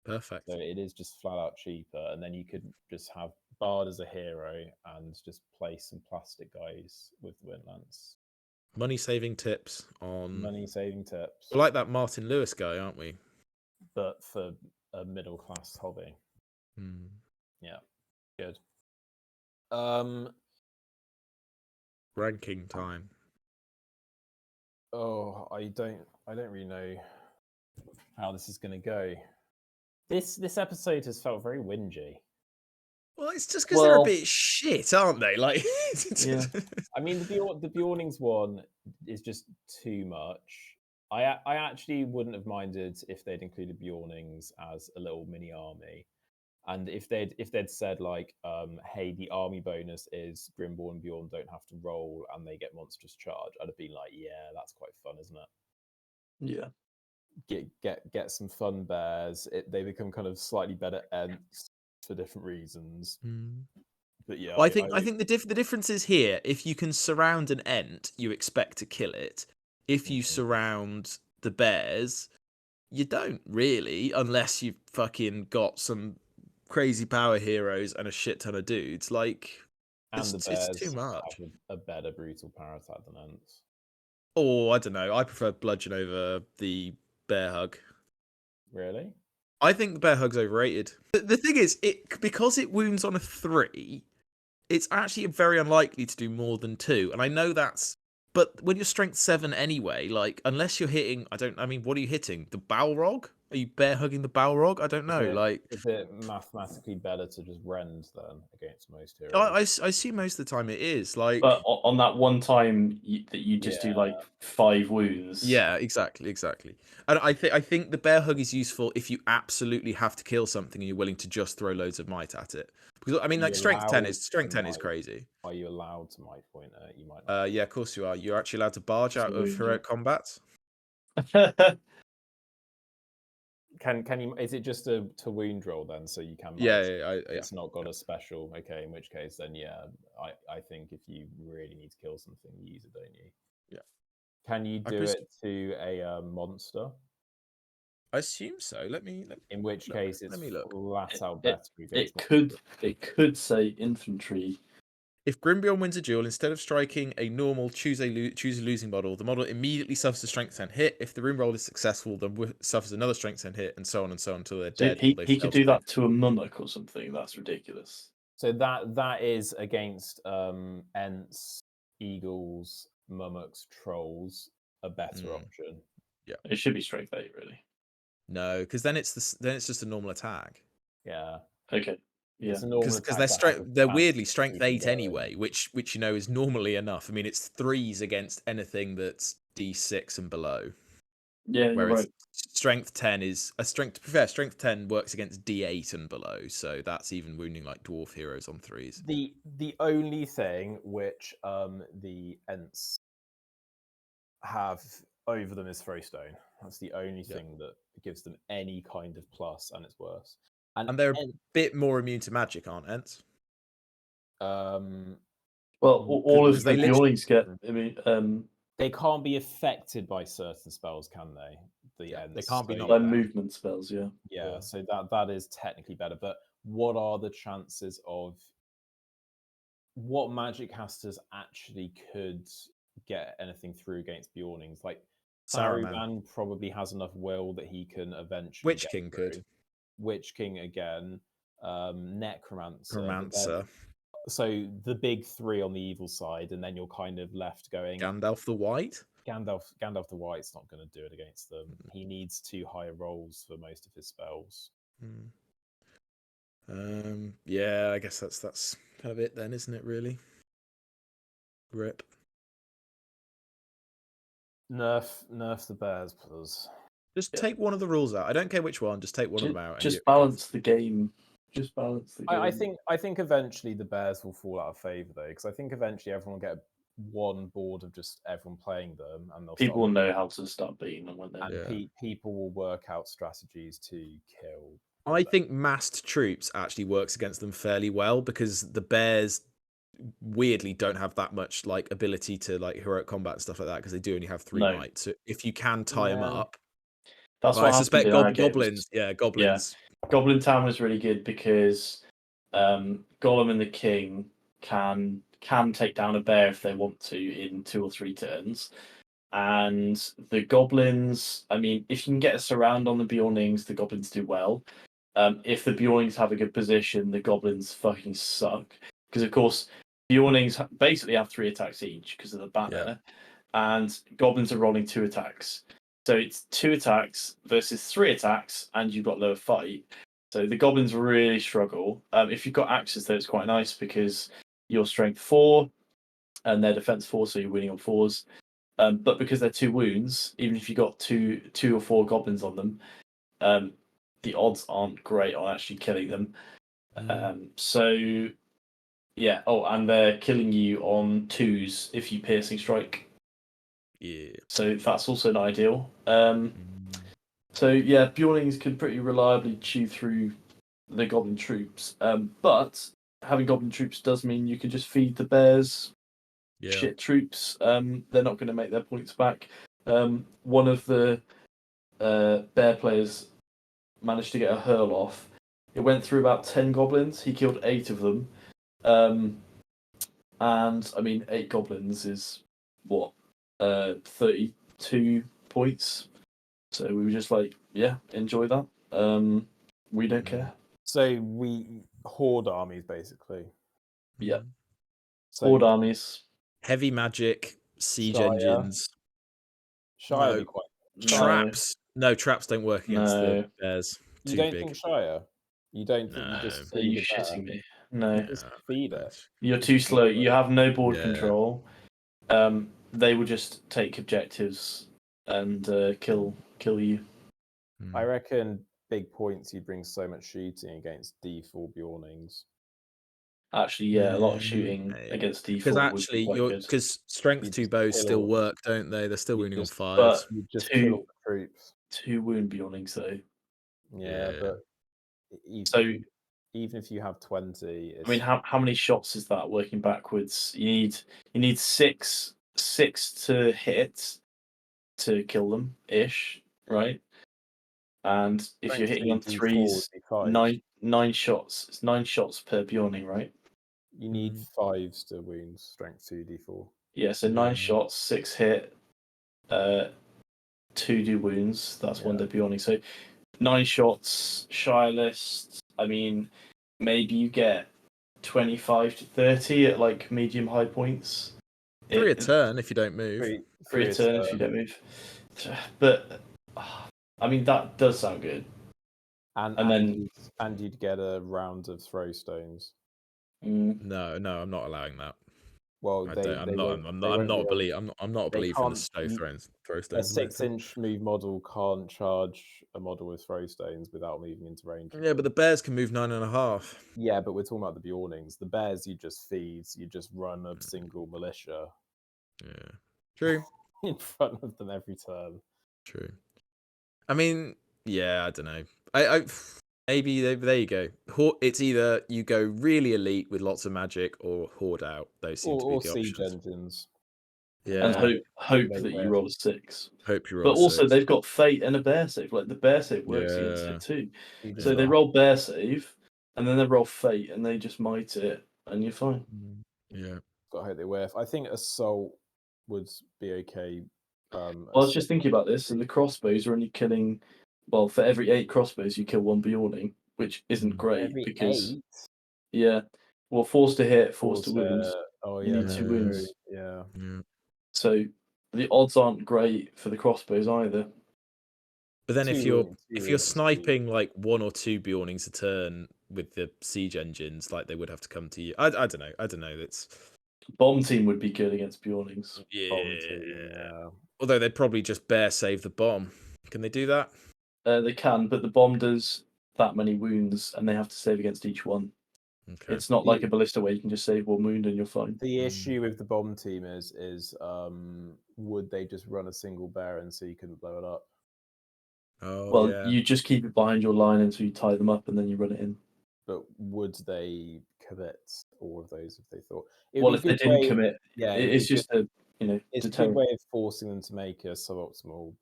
Perfect. So it is just flat out cheaper, and then you could just have Bard as a hero and just play some plastic guys with the Windlance. Money saving tips on. Money saving tips. We're like that Martin Lewis guy, aren't we? But for a middle class hobby. Hmm. Yeah. Good. Ranking time. Oh, I don't really know how this is going to go. This episode has felt very whingy. Well, it's just because they're a bit shit, aren't they? Like, yeah. I mean, the Beornings one is just too much. I actually wouldn't have minded if they'd included Beornings as a little mini army, and if they'd said like, hey, the army bonus is Grimborn and Bjorn don't have to roll and they get monstrous charge, I'd have been like, yeah, that's quite fun, isn't Yeah. it? Get some fun bears. They become kind of slightly better ents for different reasons. But yeah, well, I think the difference is here. If you can surround an ent, you expect to kill it. If you surround the bears, you don't really, unless you've fucking got some crazy power heroes and a shit ton of dudes. Like, it's too much. Have a better brutal power attack than ents. Or I don't know. I prefer bludgeon over the bear hug. Really? I think the bear hug's overrated. The thing is, because it wounds on a 3, it's actually very unlikely to do more than 2. And I know that's... But when you're strength 7 anyway, like, unless you're hitting... I mean, what are you hitting? The Balrog? Are you bear hugging the Balrog? I don't know. Is it mathematically better to just rend then against most heroes? I see most of the time it is. Like, but on that one time that you just do like 5 wounds. Yeah, exactly. And I think the bear hug is useful if you absolutely have to kill something and you're willing to just throw loads of might at it. Because I mean, like strength 10 is crazy. Are you allowed to might point it? You might not. Yeah, of course you are. You're actually allowed to barge out of heroic combat. Can you? Is it just to wound roll then? So you can. Yeah. It's not got a special. Okay, in which case then I think if you really need to kill something, you use it, don't you? Yeah. Can you do it to a monster? I assume so. Let me. In which case, it's flat out better. It could say infantry. If Grimbeorn wins a duel, instead of striking a normal choose a losing model, the model immediately suffers a strength 10 hit. If the room roll is successful, then suffers another strength 10 hit, and so on until they're dead. He could do that to a mummock or something. That's ridiculous. So that is against ents, eagles, mummocks, trolls, a better option. Yeah, it should be strength 8, really. No, because then it's just a normal attack. Yeah. Okay. Yeah. Because they're weirdly strength 8 anyway, which is normally enough. I mean, it's 3s against anything that's D6 and below. Yeah, you're right. Strength 10 is a strength. To be fair, strength 10 works against D8 and below, so that's even wounding like dwarf heroes on 3s. The only thing which the ents have over them is Throwstone. That's the only thing that gives them any kind of plus, and it's worse. And they're a bit more immune to magic, aren't ents? Well, all of the Beornings get. I mean, they can't be affected by certain spells, can they? They can't be by movement spells. Yeah. So that is technically better. But what are the chances of what magic casters actually could get anything through against Beornings? Like Saruman probably has enough will that he can eventually. Witch King could. Witch King again, Necromancer. So the big 3 on the evil side, and then you're kind of left going. Gandalf the White. Gandalf the White's not going to do it against them. He needs 2 higher rolls for most of his spells. Yeah, I guess that's kind of it then, isn't it? Really. Rip. Nerf the bears, please. Just take one of the rules out. I don't care which one. Just take one of them out. Just balance the game. I think eventually the bears will fall out of favor though, because I think eventually everyone will get one board of just everyone playing them, and people will know how to start beating them when they're. People will work out strategies to kill. I think massed troops actually works against them fairly well, because the bears weirdly don't have that much like ability to like heroic combat and stuff like that, because they do only have 3 might. So if you can tie them up. That's what I suspect goblins. Yeah, goblins. Yeah. Goblin Town was really good because Gollum and the King can take down a bear if they want to in 2 or 3 turns. And the goblins, I mean, if you can get a surround on the Beornings, the goblins do well. if the Beornings have a good position, the goblins fucking suck. Because, of course, Beornings basically have 3 attacks each because of the banner, and goblins are rolling 2 attacks. So it's 2 attacks versus 3 attacks, and you've got lower fight. So the goblins really struggle. If you've got axes, though, it's quite nice because you're strength 4 and their defense 4, so you're winning on 4s. But because they're 2 wounds, even if you've got two or 4 goblins on them, the odds aren't great on actually killing them. So, yeah. Oh, and they're killing you on 2s if you piercing strike. Yeah. So that's also not ideal. So, yeah, Beornings can pretty reliably chew through the goblin troops. But having goblin troops does mean you can just feed the bears shit troops. They're not going to make their points back. One of the bear players managed to get a hurl off. It went through about 10 goblins. He killed 8 of them. And I mean, 8 goblins is what? 32 points. So we were just like, yeah, enjoy that. We don't care. So we horde armies basically. Yeah. So Horde armies. Heavy magic, siege Shire. engines. Shire No. be quite Traps. No, traps don't work against the No. bears. You Too don't big. think Shire? You don't think you No. just Are feed you it there? shitting me? No. Just feed it. You're too slow. You have no board Yeah. control. They will just take objectives and kill you. I reckon big points you'd bring so much shooting against D4 Beornings. Actually, yeah, a lot of shooting against D4 because actually would be quite good. because strength You'd 2 just bows kill still all- work, don't they? They're still you'd winning on just- 5s. But You just two- kill all the troops. 2 wound Beornings though. Yeah, but So even if you have 20, it's... I mean, how many shots is that working backwards? You need six to hit to kill them ish, right? And if you're hitting on 3s, 9 shots. It's 9 shots per Beorning, right? You need 5s to wound strength 2d4. Yeah, so 9 shots, 6 hit, 2 do wounds. That's one Beorning. So 9 shots, Shire list. I mean, maybe you get 25 to 30 at like medium high points. 3 a turn if you don't move. 3 a turn if you don't move. But I mean, that does sound good. And you'd get a round of throw stones. No, I'm not allowing that. Well, I'm not a believer in the throw stones. A 6-inch move model can't charge a model with throw stones without moving into range. Yeah, but the bears can move 9.5. Yeah, but we're talking about the Beornings. The bears you just feed, you just run a single militia. Yeah, true. In front of them every turn. True. I mean, yeah, I don't know. I maybe there you go. It's either you go really elite with lots of magic or horde out. Those seem to be the siege options. engines. Yeah, and hope that you roll a 6. Hope you roll. But also, they've got fate and a bear save. Like the bear save works against it too. So they roll bear save, and then they roll fate, and they just mite it, and you're fine. Yeah. Got to hope they whiff. I think assault would be okay. I was just thinking about this, and the crossbows are only killing. Well, for every 8 crossbows, you kill 1 Beorning, which isn't great because 8? Yeah, well, forced to hit, forced to wound. You need 2 wounds. Yeah. So the odds aren't great for the crossbows either. But then if you're sniping like 1 or 2 Beornings a turn with the siege engines, like they would have to come to you. I don't know. That's bomb team would be good against Beornings. Yeah. Although they'd probably just bear save the bomb. Can they do that? They can, but the bomb does that many wounds, and they have to save against each one. Okay. It's not like a ballista where you can just save 1 wound and you're fine. The issue with the bomb team is would they just run a single Baron so you couldn't blow it up? Oh, well, yeah. You just keep it behind your line until you tie them up, and then you run it in. But would they commit all of those if they thought? Well, if they didn't commit, it's just it's a good way of forcing them to make a suboptimal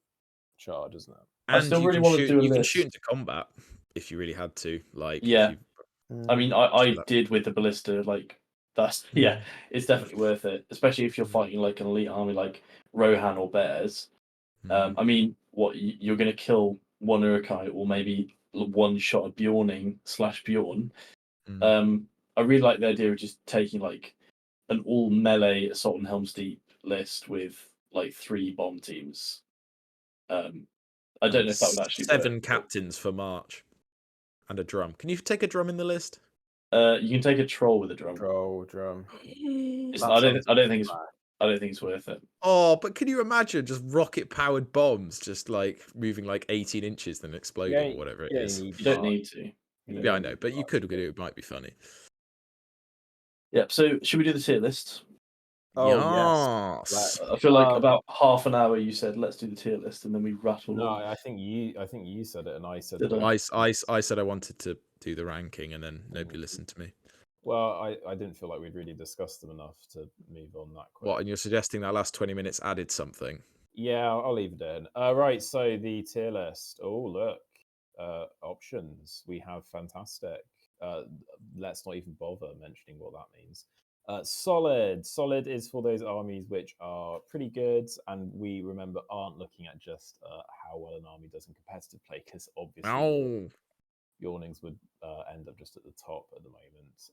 charge, isn't it? And I still really want to do a list. You can shoot into combat if you really had to. Like, yeah. I mean, I did with the ballista. Like, that's it's definitely worth it, especially if you're fighting like an elite army like Rohan or Bears. I mean, what you're going to kill 1 Urkai or maybe one-shot a Beorning/Bjorn. I really like the idea of just taking like an all melee Assault and Helm's Deep list with like 3 bomb teams. I don't know if that would actually 7 work. captains for March and a drum. Can you take a drum in the list? You can take a troll with a drum. Drum. I don't think it's worth it. Oh, but can you imagine just rocket-powered bombs just like moving like 18 inches then exploding or whatever it is? You don't need to. Yeah, I know, but you could. It might be funny. Yeah. So should we do the tier list? Oh yes. I feel like about half an hour you said let's do the tier list, and then we rattled. No, I think you said it, and I said I said I wanted to do the ranking, and then nobody listened to me. Well, I didn't feel like we'd really discussed them enough to move on that quick. What? And you're suggesting that last 20 minutes added something? Yeah, I'll leave it in. Right, so the tier list. Oh, look, options. We have fantastic. Let's not even bother mentioning what that means. Solid. Solid is for those armies which are pretty good, and we remember aren't looking at just how well an army does in competitive play, because obviously Beornings would end up just at the top at the moment.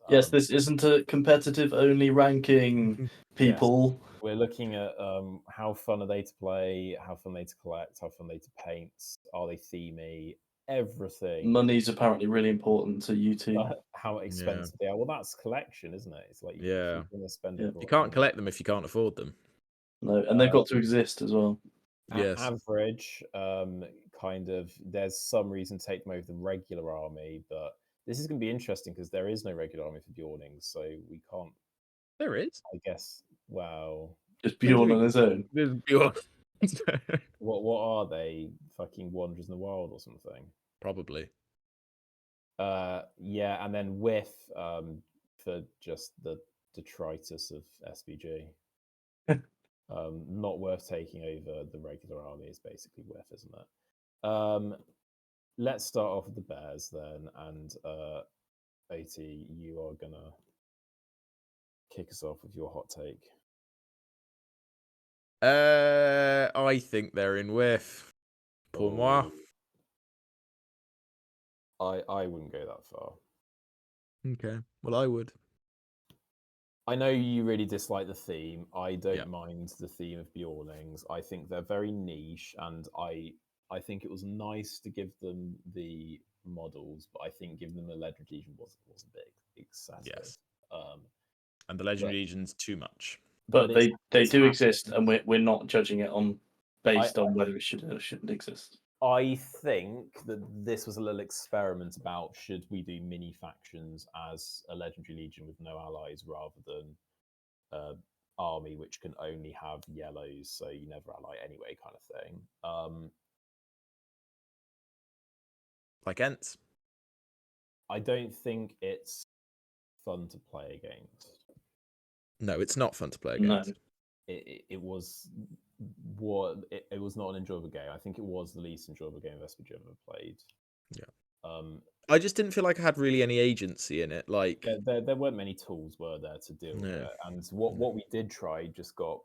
Yes, this isn't a competitive only ranking, people. Yes. We're looking at how fun are they to play, how fun are they to collect, how fun are they to paint, are they themey, everything. Money's apparently really important to you two. How expensive they are. Well, that's collection, isn't it? It's like you're gonna spend it. You can't collect them if you can't afford them. No, and they've got to exist as well. Yes. Average, kind of. There's some reason to take them over the regular army, but this is going to be interesting because there is no regular army for Beornings, so we can't. There is, I guess. Well, just Bjorn on his own. There's Bjorn. What are they? Fucking Wanderers in the Wild or something? Probably. Yeah, and then with for just the detritus of SBG. Not worth taking over the regular army is basically with, isn't it? Let's start off with the Bears then, and AT, you are gonna kick us off with your hot take. I think they're in with. Pour moi. I wouldn't go that far. Okay, well I would. I know you really dislike the theme. I don't mind the theme of Beornings. I think they're very niche, and I think it was nice to give them the models, but I think giving them a Legendary Legion was a bit excessive. Yes. And the Legendary Legion's too much. But they do exist, and we're not judging it on based on whether it should or shouldn't exist. I think that this was a little experiment about should we do mini factions as a Legendary Legion with no allies rather than army which can only have yellows, so you never ally anyway, kind of thing. Like Ents. I don't think it's fun to play against. No, it's not fun to play against. No. It was not an enjoyable game. I think it was the least enjoyable game of SPG I've ever played. Yeah. I just didn't feel like I had really any agency in it. Like there weren't many tools, were there, to deal with it. And what we did try just got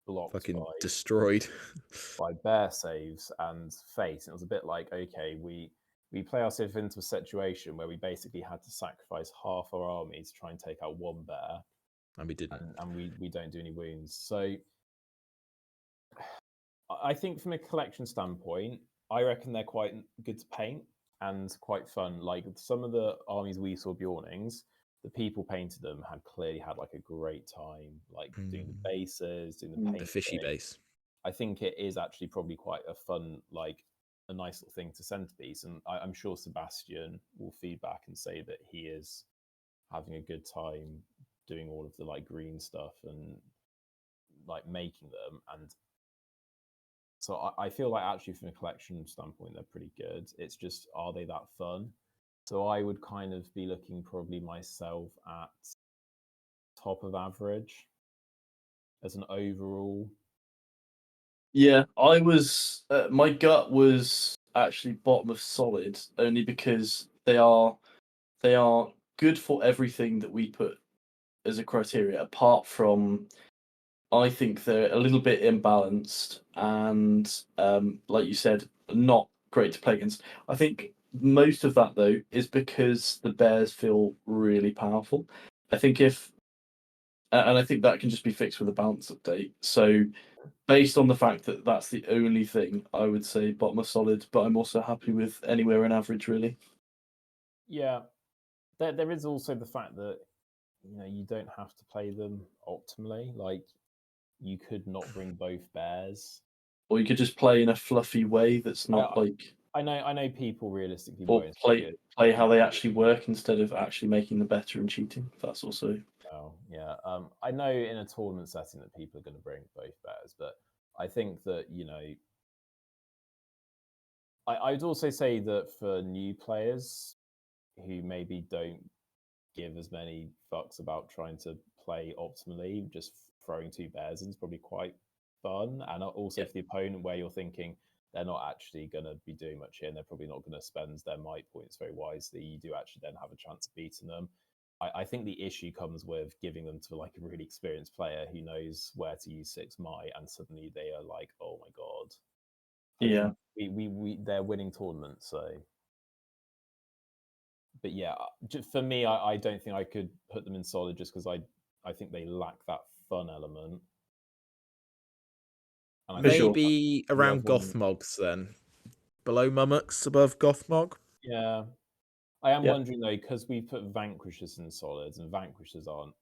blocked, destroyed by bear saves and face. And it was a bit like, okay, we play ourselves into a situation where we basically had to sacrifice half our army to try and take out one bear. And we didn't. And we don't do any wounds. So I think from a collection standpoint, I reckon they're quite good to paint and quite fun. Like some of the armies we saw Beornings, the people painted them clearly had like a great time, like doing the bases, doing the painting. The fishy base. I think it is actually probably quite a fun, like a nice little thing to centerpiece. And I'm sure Sebastian will feedback and say that he is having a good time doing all of the like green stuff and like making them. And so I feel like actually from a collection standpoint, they're pretty good. It's just, are they that fun? So I would kind of be looking probably myself at top of average as an overall. Yeah, I was, my gut was actually bottom of solid, only because they are good for everything that we put as a criteria, apart from I think they're a little bit imbalanced and, like you said, not great to play against. I think most of that though is because the bears feel really powerful. I think and I think that can just be fixed with a balance update. So based on the fact that that's the only thing, I would say bottom of solid, but I'm also happy with anywhere in average, really. Yeah, there is also the fact that you don't have to play them optimally. Like, you could not bring both bears, or you could just play in a fluffy way that's not like. I know people realistically or won't play how they actually work instead of actually making them better and cheating. That's also. Oh yeah, I know in a tournament setting that people are going to bring both bears, but I think that I'd also say that for new players who maybe don't give as many fucks about trying to play optimally, just throwing two bears in is probably quite fun. And also for the opponent, where you're thinking they're not actually going to be doing much here, and they're probably not going to spend their might points very wisely, you do actually then have a chance of beating them. I think the issue comes with giving them to like a really experienced player who knows where to use 6 might, and suddenly they are like, oh my god. Yeah. They're winning tournaments, so. But yeah, for me, I don't think I could put them in solid just because I think they lack that fun element. Maybe around Gothmogs then. Below Mummox, above Gothmog? Yeah. I am wondering though, because we put Vanquishers in solids, and Vanquishers aren't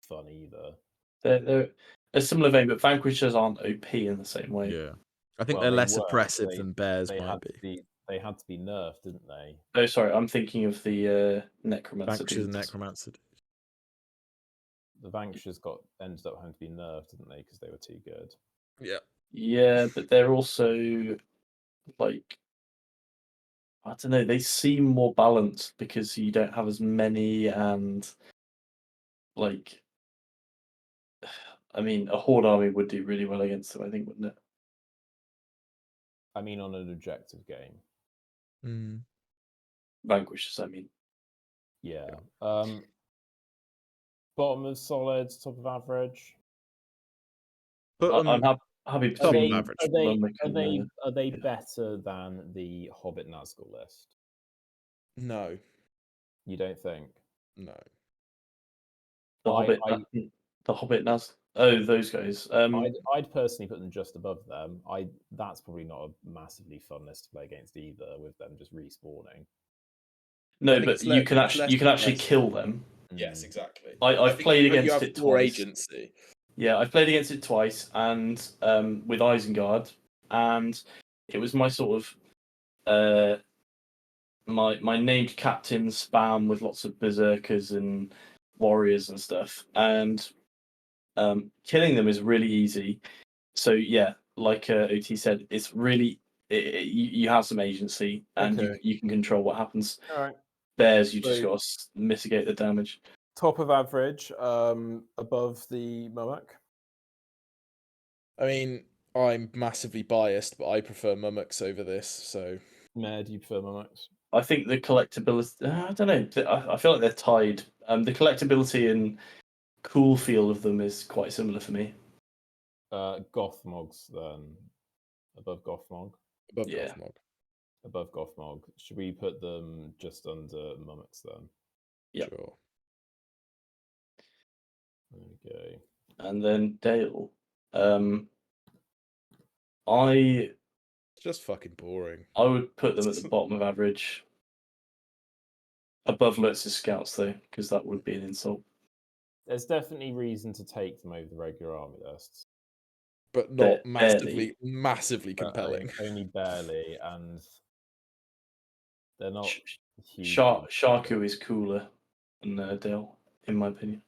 fun either. They're a similar vein, but Vanquishers aren't OP in the same way. Yeah. I think they're less oppressive than bears might be. They had to be nerfed, didn't they? Oh, sorry, I'm thinking of the Necromancer. Vanquishers and Necromancer. The Vanquishers ended up having to be nerfed, didn't they? Because they were too good. Yeah. Yeah, but they're also like, I don't know, they seem more balanced because you don't have as many, and like, I mean, a Horde army would do really well against them, I think, wouldn't it? I mean, on an objective game. Vanquishers, I mean. Yeah. Bottom of solids, top of average. I'm happy between average. Are they better than the Hobbit Nazgul list? No. You don't think? No. The Hobbit Nazgul. Oh, those guys. I'd personally put them just above them. That's probably not a massively fun list to play against either, with them just respawning. No, but you can actually kill them. Yes, exactly. I've played against it twice. Agency. Yeah, I've played against it twice, and with Isengard, and it was my sort of my named captain spam with lots of berserkers and warriors and stuff, and killing them is really easy. So yeah, like OT said, it's really you have some agency, and you can control what happens. All right. Bears, you just got to mitigate the damage. Top of average, above the Moak. I mean, I'm massively biased, but I prefer Mummox over this. So, Mayor, do you prefer Mummox? I think the collectability. I don't know. I feel like they're tied. The collectability and cool feel of them is quite similar for me. Gothmogs then, above Gothmog. Above Gothmog. Above Gothmog. Should we put them just under Mummox then? Yeah. Sure. Okay. And then Dale. It's just fucking boring. I would put them at the bottom of average. Above Lutz's scouts though, because that would be an insult. There's definitely reason to take them over the regular army lists, but not massively compelling. Only barely, and they're not. Sharku is cooler than Dale, in my opinion.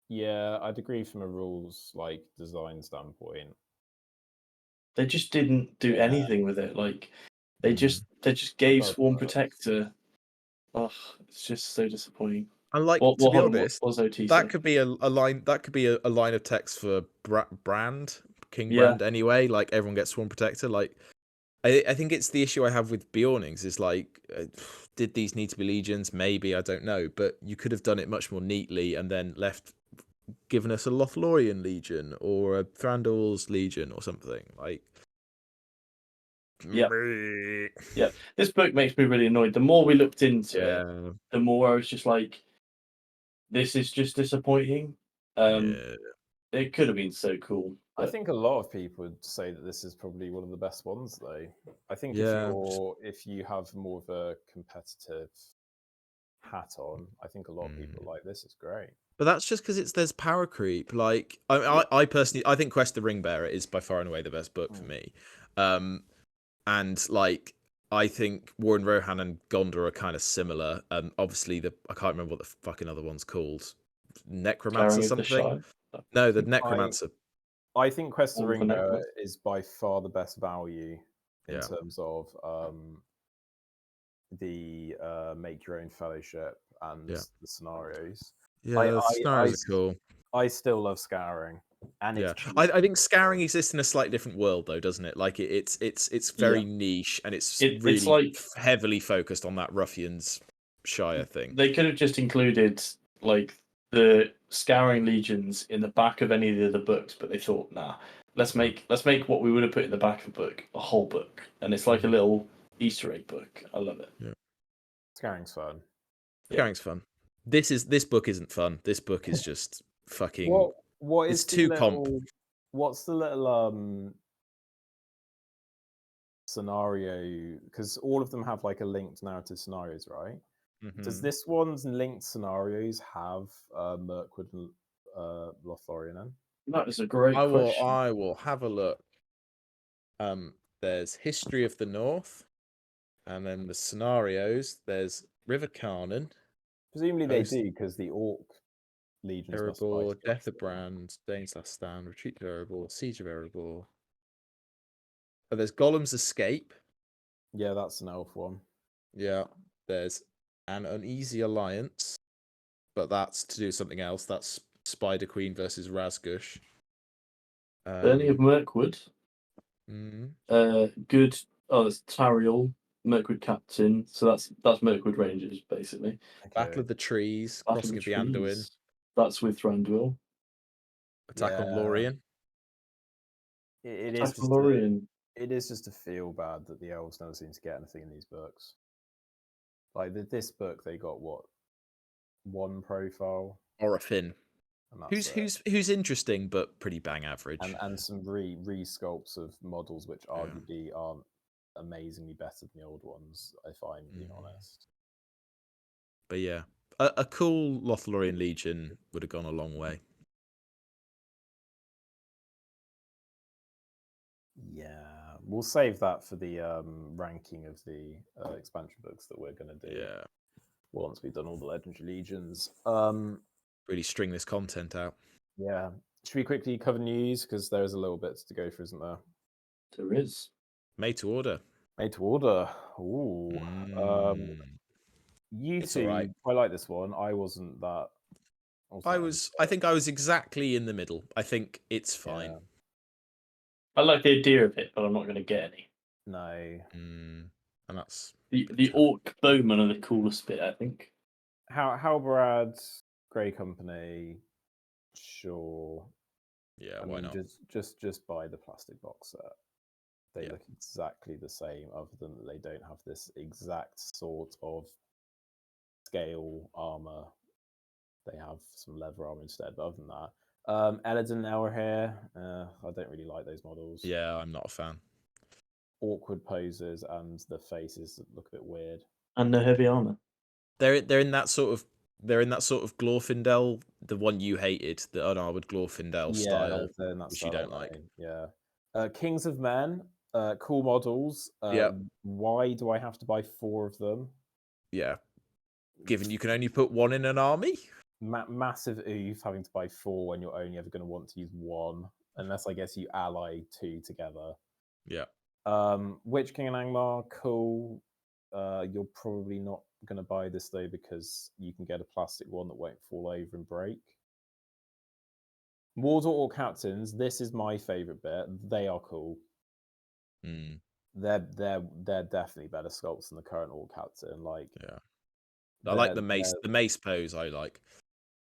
Yeah, I'd agree from a rules design standpoint. They just didn't do anything with it. Like they just gave Swarm Protector. Oh, it's just so disappointing. And to be honest, that could be a line. That could be a line of text for Brand, King Brand. Anyway, like everyone gets Swarm Protector. Like, I think it's the issue I have with Beornings is did these need to be legions? Maybe, I don't know, but you could have done it much more neatly and then given us a Lothlorien Legion or a Thranduil's Legion or something. Like, Yeah. Yeah. This book makes me really annoyed. The more we looked into it, the more I was just like, this is just disappointing. It could have been so cool. I think a lot of people would say that this is probably one of the best ones, though. I think if you have more of a competitive hat on, I think a lot of people are like, this is great. But that's just because there's power creep. Like I personally, I think Quest the Ring Bearer is by far and away the best book for me. And like I think Warren Rohan and Gondor are kind of similar. Obviously I can't remember what the fucking other one's called. Necromancer something. No, the Necromancer. I think Quest of the Ring Bearer is by far the best value in terms of the make your own fellowship and the scenarios. Yeah, the scenarios are cool. I still love Scouring, and it's I think Scouring exists in a slightly different world, though, doesn't it? Like it's very niche, and it's really like heavily focused on that ruffians Shire thing. They could have just included like the Scouring legions in the back of any of the other books, but they thought, nah, let's make what we would have put in the back of a book a whole book, and it's like a little Easter egg book. I love it. Yeah, Scouring's fun. Scouring's fun. This book isn't fun. This book is just fucking. What is it's too comp? What's the little scenario? Because all of them have like a linked narrative scenarios, right? Does this one's linked scenarios have Mirkwood and Lothlorien in? That is a great question. I will have a look. There's History of the North, and then the scenarios. There's River Carnan. Presumably they do, because the Orc legions. Erebor, Death of Brand, Dane's Last Stand, Retreat to Erebor, Siege of Erebor. Oh, there's Gollum's Escape. Yeah, that's an elf one. Yeah, there's An Uneasy Alliance, but that's to do something else. That's Spider Queen versus Razgush. Burning of Mirkwood. Good. Oh, that's Tariel, Mirkwood Captain. So that's Mirkwood Rangers, basically. Okay. Battle of the Trees, Crossing of the Anduin. That's with Thranduil. Attack on Lorien. It is just to feel bad that the elves never seem to get anything in these books. Like this book, they got what, one profile, Orafin, who's interesting but pretty bang average, and some re-sculpts of models which arguably aren't amazingly better than the old ones, if I'm being honest. But yeah, a cool Lothlorien Legion would have gone a long way. Yeah, we'll save that for the ranking of the expansion books that we're going to do. Yeah, once we've done all the legendary legions. Really string this content out. Yeah. Should we quickly cover news, because there is a little bit to go through, isn't there? There is. Made to order. Made to order. Ooh. You two, right. I like this one. I wasn't that. I think I was exactly in the middle. I think it's fine. Yeah. I like the idea of it, but I'm not going to get any. No. And that's the Orc Bowmen are the coolest bit, I think. Halbrad, Grey Company, sure. Yeah, why not? Just buy the plastic box set. They look exactly the same, other than that they don't have this exact sort of scale armor. They have some leather armor instead, but other than that. Eladin now are here. I don't really like those models. Yeah, I'm not a fan. Awkward poses, and the faces look a bit weird. And no heavy armor. They're in that sort of Glorfindel, the one you hated, the unarmored Glorfindel style, which you don't like. Yeah. Kings of Men, cool models. Why do I have to buy 4 of them? Yeah. Given you can only put 1 in an army? Massive oof having to buy 4 when you're only ever going to want to use 1, unless I guess you ally 2 together. Yeah. Witch King and Angmar, cool. You're probably not going to buy this though, because you can get a plastic one that won't fall over and break. Mordor Orc Captains, this is my favorite bit. They are cool. They're definitely better sculpts than the current Orc Captain. Like, yeah, I like the mace pose. I like.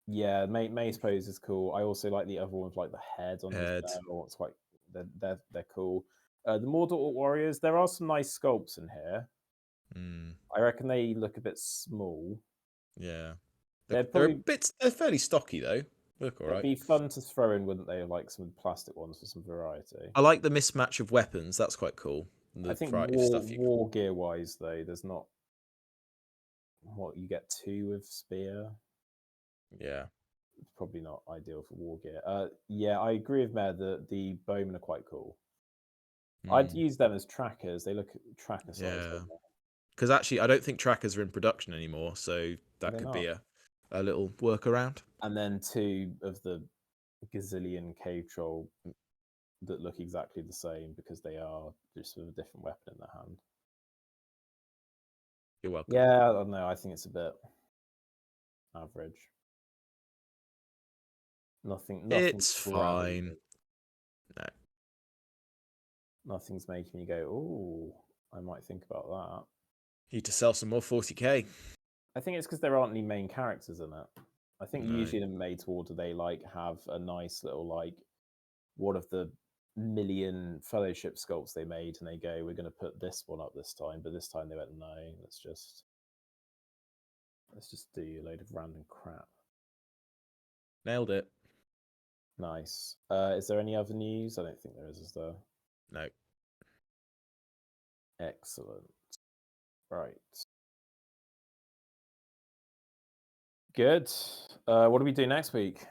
Yeah, mace pose is cool. I also like the other one with like the head on his belt. It's quite they're cool. The Mordor Warriors, there are some nice sculpts in here. I reckon they look a bit small. Yeah. They're fairly stocky though. Look all right. It'd be fun to throw in, wouldn't they? Like some plastic ones for some variety. I like the mismatch of weapons. That's quite cool. I think war gear wise though, there's not. What you get 2 with spear. Yeah. It's probably not ideal for war gear. Yeah, I agree with Mayor that the bowmen are quite cool. I'd use them as trackers. They look tracker size. Yeah. Because actually, I don't think trackers are in production anymore, so that could be a little workaround. And then 2 of the gazillion cave troll that look exactly the same because they are just with a different weapon in their hand. You're welcome. Yeah, I don't know. I think it's a bit average. Nothing. It's fine. No. Nothing's making me go, oh, I might think about that. You need to sell some more 40k. I think it's because there aren't any main characters in it. I think usually in Made to Order they like have a nice little like one of the million fellowship sculpts they made, and they go, we're going to put this one up this time, but this time they went, no, let's just do a load of random crap. Nailed it. Nice. Is there any other news? I don't think there is there? No. Excellent. Right. Good. What do we do next week?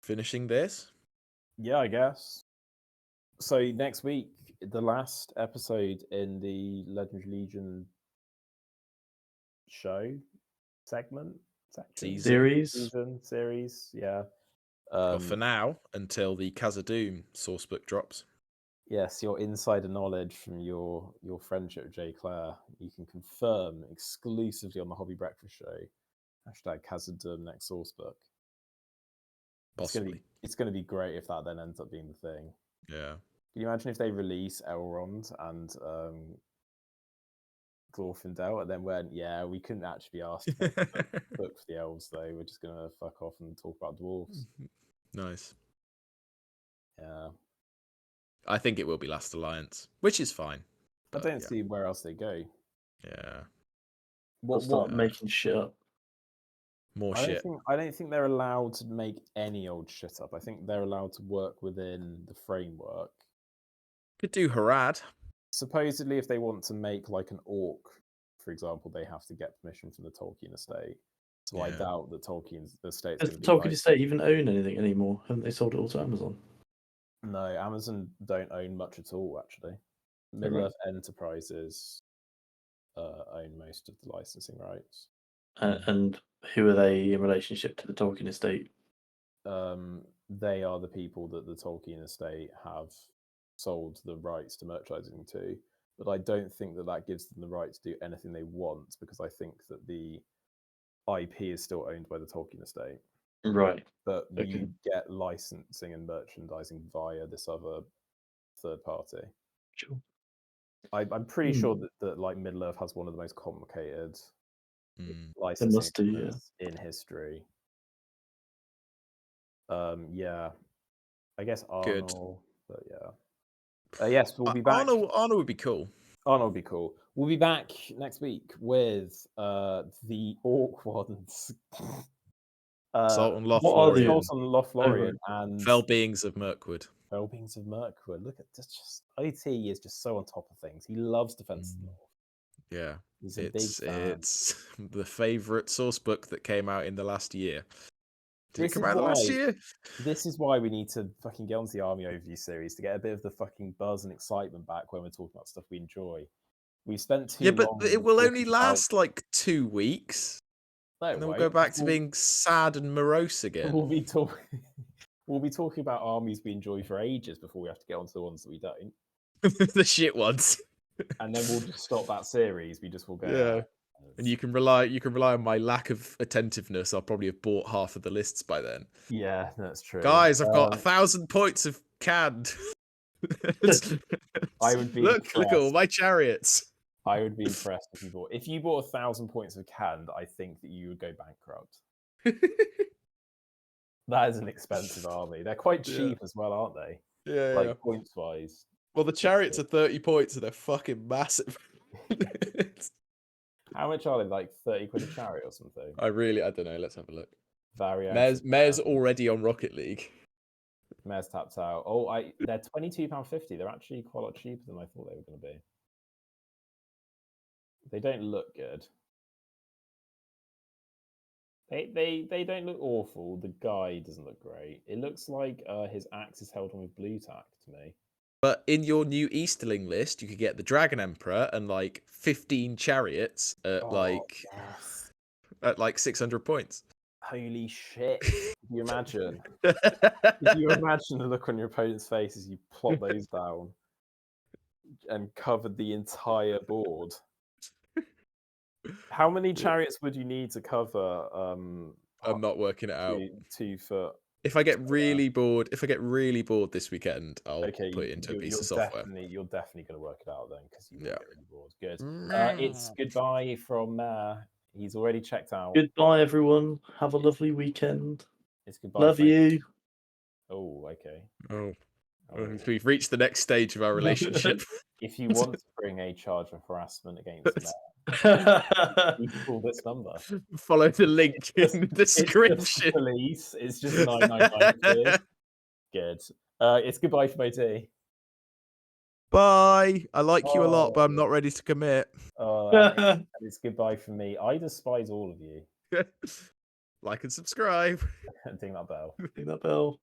Finishing this? Yeah, I guess. So next week, the last episode in the Legendary Legion show segment series, yeah. Well, for now, until the Khazad-dûm sourcebook drops. Yes, your insider knowledge from your friendship with J. Claire, you can confirm exclusively on the Hobby Breakfast Show. #Khazad-dûm next sourcebook. Possibly. It's going to be great if that then ends up being the thing. Yeah. Can you imagine if they release Elrond and Glorfindel and then went, yeah, we couldn't actually be asked to book for the elves though. We're just going to fuck off and talk about dwarves. Nice. Yeah. I think it will be Last Alliance, which is fine. I don't see where else they go. Yeah. We'll start making shit up. More shit. I don't think they're allowed to make any old shit up. I think they're allowed to work within the framework. Could do Harad. Supposedly, if they want to make like an orc, for example, they have to get permission from the Tolkien estate. So I doubt that Tolkien's estate. Does the Tolkien estate even own anything anymore? Haven't they sold it all to Amazon? No, Amazon don't own much at all, actually. Middle-earth Enterprises own most of the licensing rights. And who are they in relationship to the Tolkien estate? They are the people that the Tolkien estate have sold the rights to merchandising to. But I don't think that gives them the right to do anything they want, because I think that the IP is still owned by the Tolkien estate. Right. But you get licensing and merchandising via this other third party. Sure. I'm pretty sure that like Middle-earth has one of the most complicated licensing in history. Yeah. I guess Arnold, but yeah. Yes, we'll be back. Arnold would be cool. Arnold would be cool. We'll be back next week with the Orc ones. Sultan Lothlorien and Fell Beings of Mirkwood. Fell Beings of Mirkwood. Look at this! Just OT is just so on top of things. He loves Defense of the North. Yeah, he's a big fan. It's the favorite source book that came out in the last year. Did it come out last year? This is why we need to fucking get onto the Army Overview series to get a bit of the fucking buzz and excitement back when we're talking about stuff we enjoy. We've spent too long. But it will only last like 2 weeks. No, and then we'll go back to being sad and morose again. We'll be talking about armies we enjoy for ages before we have to get onto the ones that we don't. The shit ones. And then we'll just stop that series. We just will go. Yeah. And you can rely on my lack of attentiveness. I'll probably have bought half of the lists by then. Yeah, that's true. Guys, I've got 1,000 points of canned. I would be look at all my chariots. I would be impressed if you bought 1,000 points of canned. I think that you would go bankrupt. That is an expensive army. They're quite cheap as well, aren't they? Yeah, points wise. Well, the chariots are 30 points and they're fucking massive. How much are they? Like 30 quid a chariot or something? I don't know. Let's have a look. Variation. Mayor's already on Rocket League. Mayor's tapped out. Oh, they're £22.50. They're actually quite a lot cheaper than I thought they were going to be. They don't look good. They don't look awful. The guy doesn't look great. It looks like his axe is held on with blue tack to me. But in your new Easterling list, you could get the Dragon Emperor and like 15 chariots at at like 600 points. Holy shit! Can you imagine? Can you imagine the look on your opponent's face as you plot those down and covered the entire board? How many chariots would you need to cover? I'm not working it out. 2 foot. If I get really bored, this weekend, I'll put it into a piece of software. You're definitely going to work it out then, because you will get really bored. Good. It's goodbye from he's already checked out. Goodbye, everyone. Have a lovely weekend. It's goodbye. Love you. Oh, okay. Oh. We've reached the next stage of our relationship. If you want to bring a charge of harassment against Matt, you can call this number. Follow the link in the description. Police. It's just 999. Good. It's goodbye from OT. Bye. I like you a lot, but I'm not ready to commit. It's goodbye from me. I despise all of you. Like and subscribe. Ding that bell. Ding that bell.